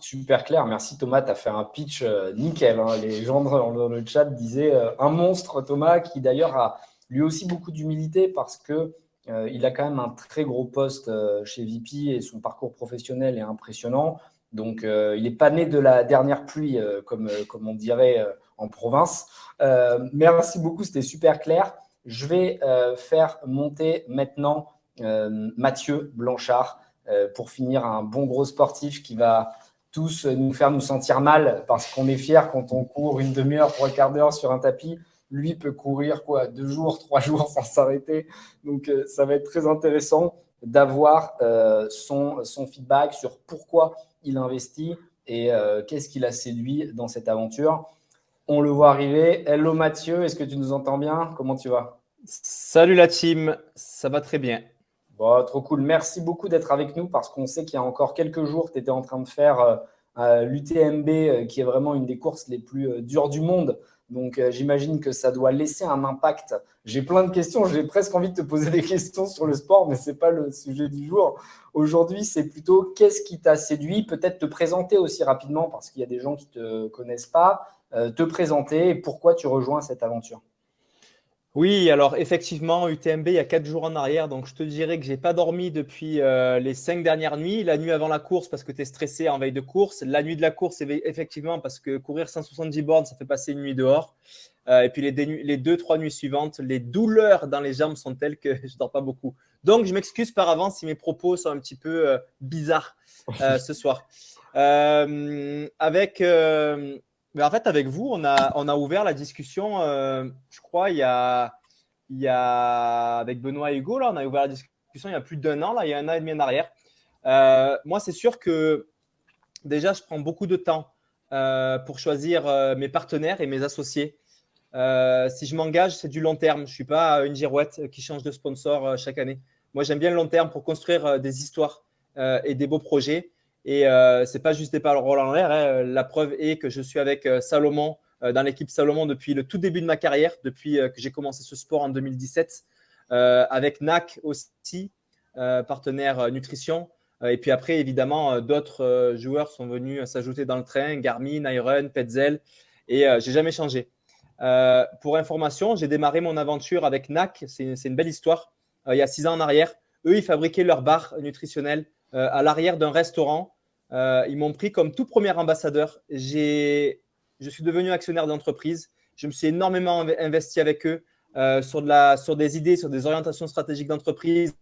Super clair, merci Thomas, tu as fait un pitch nickel. Les gens dans le chat disaient un monstre, Thomas, qui d'ailleurs a lui aussi beaucoup d'humilité parce qu'il a quand même un très gros poste chez VP et son parcours professionnel est impressionnant. Donc, il n'est pas né de la dernière pluie, comme on dirait en province. Merci beaucoup, c'était super clair. Je vais faire monter maintenant Mathieu Blanchard pour finir, un bon gros sportif qui va tous nous faire nous sentir mal parce qu'on est fiers quand on court une demi-heure, 3/4 d'heure sur un tapis. Lui peut courir 2 jours, 3 jours sans s'arrêter. Donc, ça va être très intéressant d'avoir son feedback sur pourquoi il investit et qu'est-ce qui l'a séduit dans cette aventure. On le voit arriver. Hello Mathieu, est-ce que tu nous entends bien? Comment tu vas? Salut la team, ça va très bien. Bon, trop cool. Merci beaucoup d'être avec nous parce qu'on sait qu'il y a encore quelques jours, tu étais en train de faire l'UTMB, qui est vraiment une des courses les plus dures du monde. Donc, j'imagine que ça doit laisser un impact. J'ai plein de questions. J'ai presque envie de te poser des questions sur le sport, mais ce n'est pas le sujet du jour. Aujourd'hui, c'est plutôt qu'est-ce qui t'a séduit? Peut-être te présenter aussi rapidement parce qu'il y a des gens qui ne te connaissent pas. Te présenter et pourquoi tu rejoins cette aventure. Oui, alors effectivement, UTMB, il y a 4 jours en arrière, donc je te dirais que je n'ai pas dormi depuis les 5 dernières nuits. La nuit avant la course parce que tu es stressé en veille de course. La nuit de la course, effectivement, parce que courir 170 bornes, ça fait passer une nuit dehors. Et puis les 2-3 nuits suivantes, les douleurs dans les jambes sont telles que je ne dors pas beaucoup. Donc, je m'excuse par avance si mes propos sont un petit peu bizarres ce soir. En fait, avec vous, on a ouvert la discussion, je crois, avec Benoît et Hugo, là, on a ouvert la discussion il y a plus d'1 an, là, il y a 1 an et demi en arrière. Moi, c'est sûr que déjà, je prends beaucoup de temps pour choisir mes partenaires et mes associés. Si je m'engage, c'est du long terme. Je ne suis pas une girouette qui change de sponsor chaque année. Moi, j'aime bien le long terme pour construire des histoires et des beaux projets. Et ce n'est pas juste des paroles en l'air. Hein. La preuve est que je suis avec Salomon, dans l'équipe Salomon depuis le tout début de ma carrière, depuis que j'ai commencé ce sport en 2017, avec NAC aussi, partenaire nutrition. Et puis après, évidemment, d'autres joueurs sont venus s'ajouter dans le train, Garmin, Iron, Petzl, et je n'ai jamais changé. Pour information, j'ai démarré mon aventure avec NAC, c'est une belle histoire, il y a 6 ans en arrière. Eux, ils fabriquaient leurs barres nutritionnelles à l'arrière d'un restaurant. Ils m'ont pris comme tout premier ambassadeur. Je suis devenu actionnaire d'entreprise. Je me suis énormément investi avec eux sur des idées, sur des orientations stratégiques d'entreprise.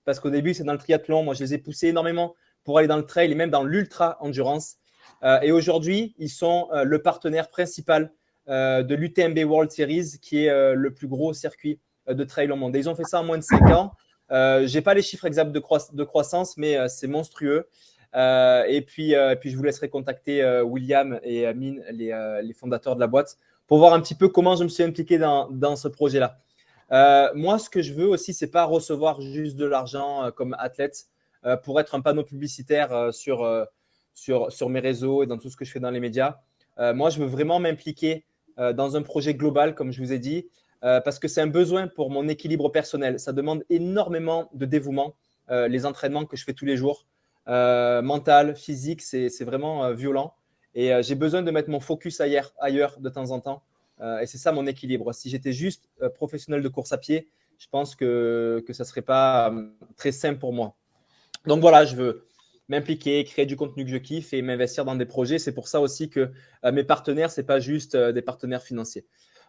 Parce qu'au début, c'est dans le triathlon. Moi, je les ai poussés énormément pour aller dans le trail et même dans l'ultra-endurance. Et aujourd'hui, ils sont le partenaire principal de l'UTMB World Series, qui est le plus gros circuit de trail au monde. Et ils ont fait ça en moins de 5 ans. Je n'ai pas les chiffres exacts de croissance, mais c'est monstrueux. Et puis, je vous laisserai contacter William et Amine, les fondateurs de la boîte, pour voir un petit peu comment je me suis impliqué dans ce projet-là. Moi, ce que je veux aussi, c'est pas recevoir juste de l'argent comme athlète pour être un panneau publicitaire sur mes réseaux et dans tout ce que je fais dans les médias. Moi, je veux vraiment m'impliquer dans un projet global, comme je vous ai dit, parce que c'est un besoin pour mon équilibre personnel. Ça demande énormément de dévouement, les entraînements que je fais tous les jours. Mental, physique, c'est vraiment violent. Et j'ai besoin de mettre mon focus ailleurs de temps en temps. Et c'est ça mon équilibre. Si j'étais juste professionnel de course à pied, je pense que ça ne serait pas très simple pour moi. Donc voilà, je veux m'impliquer, créer du contenu que je kiffe et m'investir dans des projets. C'est pour ça aussi que mes partenaires, ce n'est pas juste des partenaires financiers.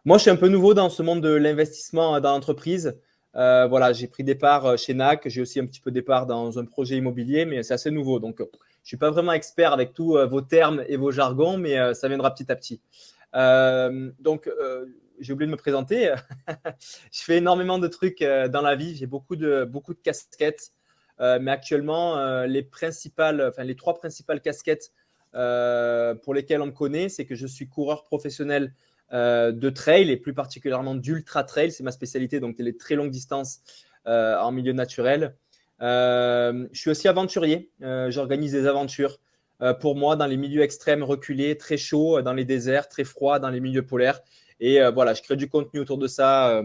Moi, je suis un peu nouveau dans ce monde de l'investissement dans l'entreprise. Voilà, j'ai pris des parts chez NAC. J'ai aussi un petit peu des parts dans un projet immobilier, mais c'est assez nouveau. Donc, je ne suis pas vraiment expert avec tous vos termes et vos jargons, mais ça viendra petit à petit. J'ai oublié de me présenter. Je fais énormément de trucs dans la vie. J'ai beaucoup de casquettes. Mais actuellement, les trois principales casquettes pour lesquelles on me connaît, c'est que je suis coureur professionnel de trail et plus particulièrement d'ultra trail. C'est ma spécialité, donc les très longues distances en milieu naturel. Je suis aussi aventurier. J'organise des aventures pour moi dans les milieux extrêmes reculés, très chauds, dans les déserts, très froids, dans les milieux polaires. Et voilà, je crée du contenu autour de ça,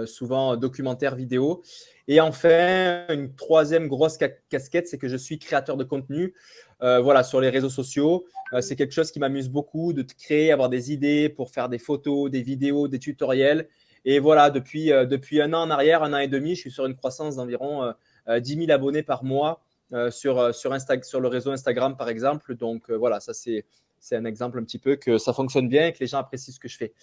souvent documentaire, vidéo. Et enfin, une troisième grosse casquette, c'est que je suis créateur de contenu voilà, sur les réseaux sociaux. C'est quelque chose qui m'amuse beaucoup de créer, avoir des idées pour faire des photos, des vidéos, des tutoriels. Et voilà, depuis un an en arrière, un an et demi, je suis sur une croissance d'environ 10 000 abonnés par mois sur le réseau Instagram, par exemple. Donc voilà, ça c'est un exemple un petit peu que ça fonctionne bien et que les gens apprécient ce que je fais.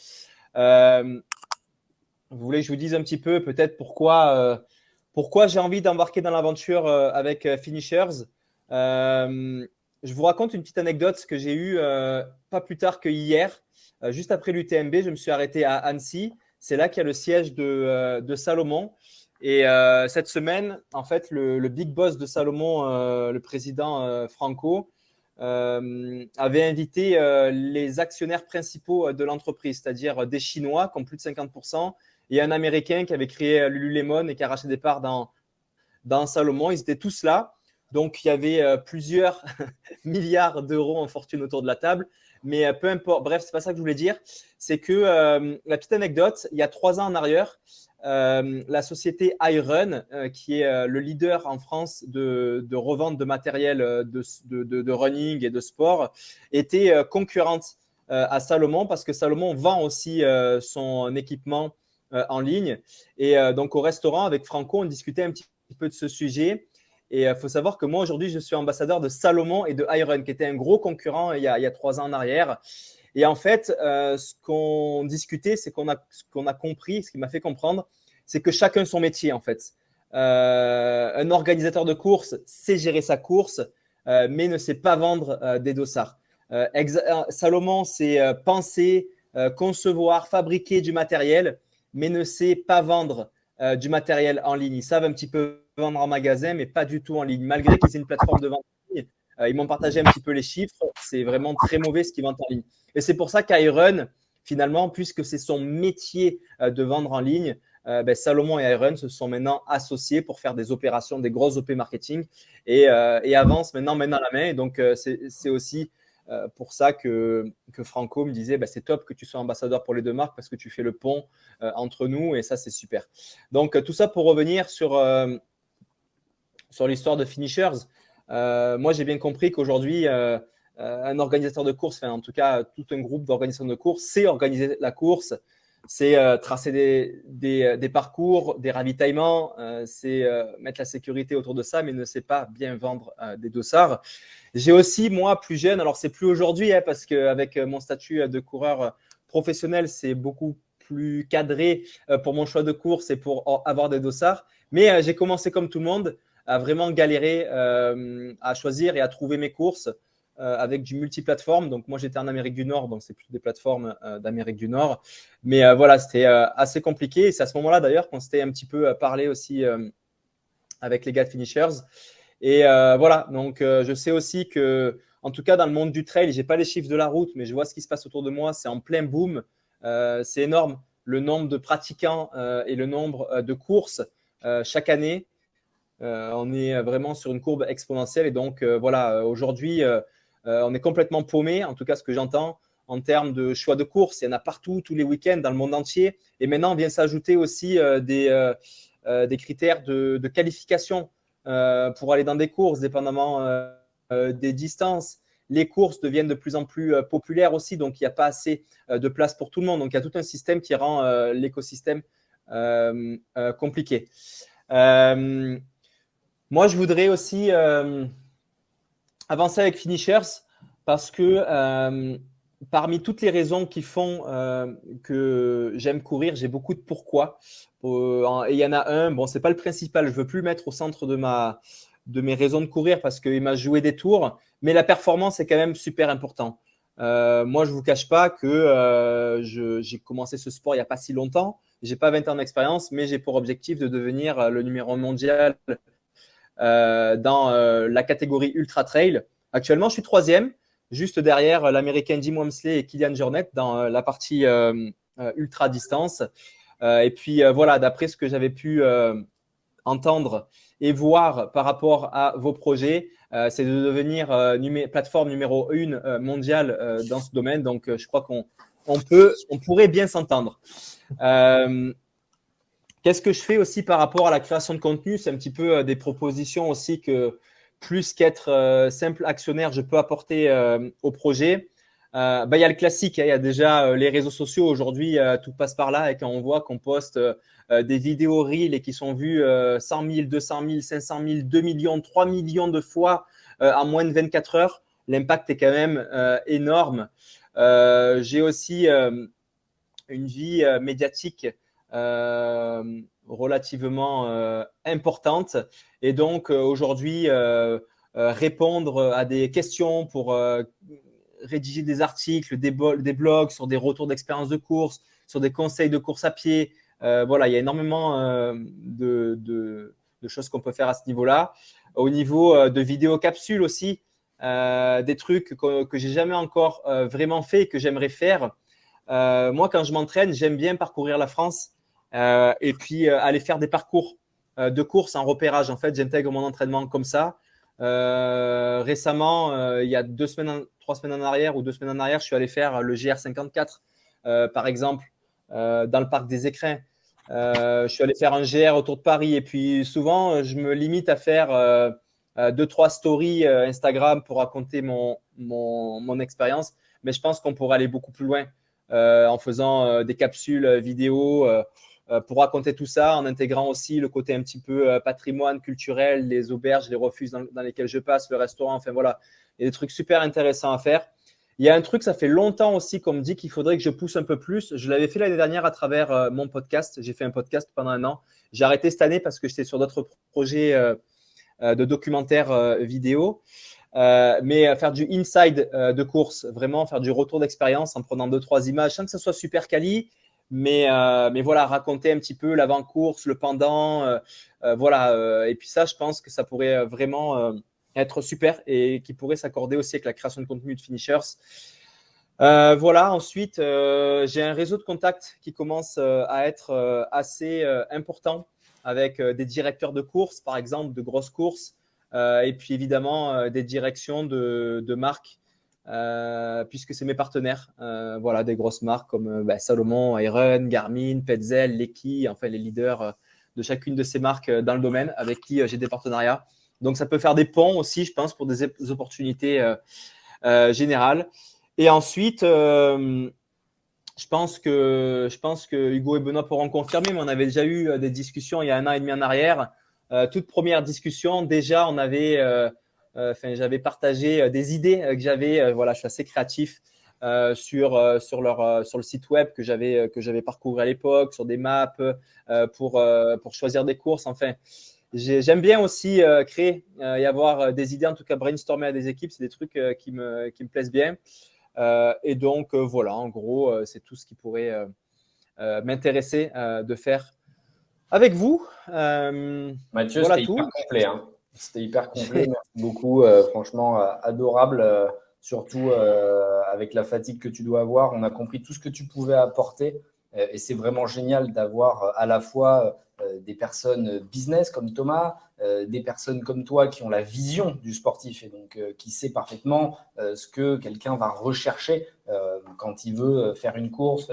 Vous voulez que je vous dise un petit peu peut-être pourquoi j'ai envie d'embarquer dans l'aventure avec Finishers. Je vous raconte une petite anecdote que j'ai eue pas plus tard que hier. Juste après l'UTMB, je me suis arrêté à Annecy. C'est là qu'il y a le siège de Salomon. Et cette semaine, en fait, le big boss de Salomon, le président Franco, avait invité les actionnaires principaux de l'entreprise, c'est-à-dire des Chinois qui ont plus de 50%, et un Américain qui avait créé Lululemon et qui a racheté des parts dans Salomon. Ils étaient tous là. Donc, il y avait plusieurs milliards d'euros en fortune autour de la table. Mais peu importe. Bref, ce n'est pas ça que je voulais dire. C'est que la petite anecdote, il y a 3 ans en arrière, la société iRun, qui est le leader en France de revente de matériel de running et de sport, était concurrente à Salomon parce que Salomon vend aussi son équipement en ligne. Et donc, au restaurant, avec Franco, on discutait un petit peu de ce sujet. Et il faut savoir que moi, aujourd'hui, je suis ambassadeur de Salomon et de iRun, qui était un gros concurrent il y a 3 ans en arrière. Et en fait, ce qu'on discutait, c'est qu'on a compris, ce qui m'a fait comprendre, c'est que chacun son métier, en fait. Un organisateur de course sait gérer sa course, mais ne sait pas vendre des dossards. Salomon, c'est penser, concevoir, fabriquer du matériel, mais ne sait pas vendre du matériel en ligne. Ils savent un petit peu vendre en magasin, mais pas du tout en ligne. Malgré qu'ils aient une plateforme de vente en ligne, ils m'ont partagé un petit peu les chiffres. C'est vraiment très mauvais ce qu'ils vendent en ligne. Et c'est pour ça qu'iRun, finalement, puisque c'est son métier de vendre en ligne, Salomon et iRun se sont maintenant associés pour faire des opérations, des grosses OP marketing et avancent maintenant main dans la main. Et donc, c'est aussi pour ça que Franco me disait c'est top que tu sois ambassadeur pour les deux marques parce que tu fais le pont entre nous et ça, c'est super. Donc, tout ça pour revenir sur l'histoire de Finishers. Moi, j'ai bien compris qu'aujourd'hui, un organisateur de course, en tout cas, tout un groupe d'organisateurs de course, c'est organiser la course, c'est tracer des parcours, des ravitaillements, c'est mettre la sécurité autour de ça, mais ne sait pas bien vendre des dossards. J'ai aussi, moi, plus jeune, alors c'est plus aujourd'hui, parce qu'avec mon statut de coureur professionnel, c'est beaucoup plus cadré pour mon choix de course et pour avoir des dossards. Mais j'ai commencé comme tout le monde à vraiment galérer à choisir et à trouver mes courses avec du multiplateforme. Donc, moi, j'étais en Amérique du Nord, donc c'est plus des plateformes d'Amérique du Nord. Mais voilà, c'était assez compliqué. Et c'est à ce moment-là, d'ailleurs, qu'on s'était un petit peu parlé aussi avec les gars de Finishers. Et voilà, donc je sais aussi que, en tout cas, dans le monde du trail, je n'ai pas les chiffres de la route, mais je vois ce qui se passe autour de moi. C'est en plein boom. C'est énorme le nombre de pratiquants et le nombre de courses chaque année. On est vraiment sur une courbe exponentielle. Et donc, voilà, aujourd'hui, on est complètement paumé, en tout cas ce que j'entends, en termes de choix de courses. Il y en a partout, tous les week-ends, dans le monde entier. Et maintenant, vient s'ajouter aussi des critères de qualification pour aller dans des courses, dépendamment des distances. Les courses deviennent de plus en plus populaires aussi, donc il n'y a pas assez de place pour tout le monde. Donc, il y a tout un système qui rend l'écosystème compliqué. Moi, je voudrais aussi avancer avec Finishers parce que parmi toutes les raisons qui font que j'aime courir, j'ai beaucoup de pourquoi. Et il y en a un, bon, ce n'est pas le principal, je ne veux plus le mettre au centre de mes raisons de courir parce qu'il m'a joué des tours, mais la performance est quand même super important. Moi, je ne vous cache pas que j'ai commencé ce sport il n'y a pas si longtemps. Je n'ai pas 20 ans d'expérience, mais j'ai pour objectif de devenir le numéro 1 mondial dans la catégorie Ultra Trail. Actuellement, je suis 3e, juste derrière l'Américain Jim Walmsley et Kilian Jornet dans la partie ultra distance. Et puis voilà, d'après ce que j'avais pu entendre et voir par rapport à vos projets, c'est de devenir plateforme numéro 1 mondiale dans ce domaine. Donc, je crois qu'on pourrait bien s'entendre. Qu'est-ce que je fais aussi par rapport à la création de contenu? C'est un petit peu des propositions aussi que plus qu'être simple actionnaire, je peux apporter au projet. Il y a le classique, hein, il y a déjà les réseaux sociaux. Aujourd'hui, tout passe par là et quand on voit qu'on poste des vidéos Reel et qui sont vues 100 000, 200 000, 500 000, 2 millions, 3 millions de fois en moins de 24 heures, l'impact est quand même énorme. J'ai aussi une vie médiatique relativement importante et donc aujourd'hui répondre à des questions pour rédiger des articles, des blogs sur des retours d'expérience de course, sur des conseils de course à pied. Voilà, il y a énormément de choses qu'on peut faire à ce niveau-là. Au niveau de vidéos capsules aussi, des trucs que j'ai jamais encore vraiment fait et que j'aimerais faire. Moi, quand je m'entraîne, j'aime bien parcourir la France et puis aller faire des parcours de course en repérage. En fait, j'intègre mon entraînement comme ça. Récemment, il y a 3 semaines en arrière ou 2 semaines en arrière, je suis allé faire le GR54, par exemple, dans le parc des Écrins. Je suis allé faire un GR autour de Paris et puis souvent, je me limite à faire 2-3 stories Instagram pour raconter mon expérience. Mais je pense qu'on pourrait aller beaucoup plus loin en faisant des capsules vidéo pour raconter tout ça, en intégrant aussi le côté un petit peu patrimoine culturel, les auberges, les refuges dans lesquels je passe, le restaurant, enfin voilà, il y a des trucs super intéressants à faire. Il y a un truc, ça fait longtemps aussi qu'on me dit qu'il faudrait que je pousse un peu plus. Je l'avais fait l'année dernière à travers mon podcast. J'ai fait un podcast pendant 1 an. J'ai arrêté cette année parce que j'étais sur d'autres projets de documentaires vidéo. Mais faire du inside de course, vraiment faire du retour d'expérience en prenant 2-3 images sans que ça soit super quali. Mais voilà, raconter un petit peu l'avant-course, le pendant. Voilà. Et puis ça, je pense que ça pourrait vraiment être super et qui pourrait s'accorder aussi avec la création de contenu de Finishers. Voilà. Ensuite, j'ai un réseau de contacts qui commence à être assez important avec des directeurs de courses, par exemple, de grosses courses. Et puis évidemment, des directions de marques. Puisque c'est mes partenaires, voilà, des grosses marques comme Salomon, Iron, Garmin, Petzl, Leki, enfin les leaders de chacune de ces marques dans le domaine avec qui j'ai des partenariats. Donc ça peut faire des ponts aussi, je pense, pour des opportunités générales. Et ensuite, je pense que Hugo et Benoît pourront confirmer, mais on avait déjà eu des discussions il y a 1 an et demi en arrière. Toute première discussion, déjà, on avait j'avais partagé des idées que j'avais. Voilà, je suis assez créatif sur le site web que j'avais parcouru à l'époque, sur des maps pour choisir des courses. Enfin, j'aime bien aussi créer et avoir des idées, en tout cas brainstormer à des équipes. C'est des trucs qui me plaisent bien. Et donc, voilà, en gros, c'est tout ce qui pourrait m'intéresser de faire avec vous. Mathieu, voilà c'était tout. hyper complet. Hein. C'était hyper complet. Merci beaucoup. Franchement, adorable surtout avec la fatigue que tu dois avoir. On a compris tout ce que tu pouvais apporter et c'est vraiment génial d'avoir à la fois des personnes business comme Thomas, des personnes comme toi qui ont la vision du sportif et donc qui sait parfaitement ce que quelqu'un va rechercher quand il veut faire une course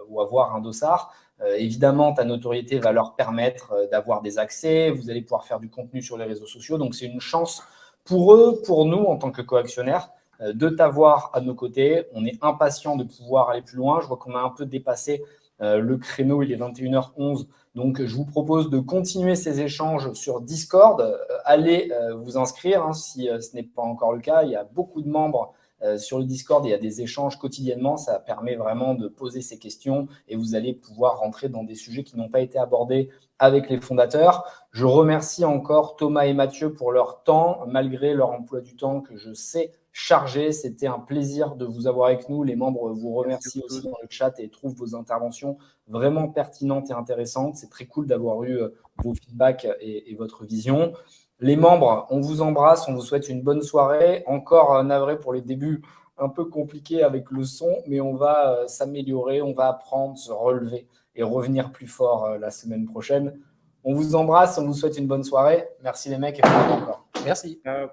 ou avoir un dossard. Évidemment, ta notoriété va leur permettre d'avoir des accès, vous allez pouvoir faire du contenu sur les réseaux sociaux, donc c'est une chance pour eux, pour nous en tant que coactionnaires, de t'avoir à nos côtés. On est impatient de pouvoir aller plus loin. Je vois qu'on a un peu dépassé le créneau, il est 21h11. Donc, je vous propose de continuer ces échanges sur Discord. Allez vous inscrire si ce n'est pas encore le cas. Il y a beaucoup de membres sur le Discord. Il y a des échanges quotidiennement. Ça permet vraiment de poser ces questions et vous allez pouvoir rentrer dans des sujets qui n'ont pas été abordés avec les fondateurs. Je remercie encore Thomas et Mathieu pour leur temps, malgré leur emploi du temps que je sais chargé. C'était un plaisir de vous avoir avec nous. Les membres vous remercient aussi dans le chat et trouvent vos interventions vraiment pertinentes et intéressantes. C'est très cool d'avoir eu vos feedbacks et votre vision. Les membres, on vous embrasse, on vous souhaite une bonne soirée. Encore navré pour les débuts un peu compliqués avec le son, mais on va s'améliorer, on va apprendre, se relever et revenir plus fort la semaine prochaine. On vous embrasse, on vous souhaite une bonne soirée. Merci les mecs et bravo encore. Merci. Ciao.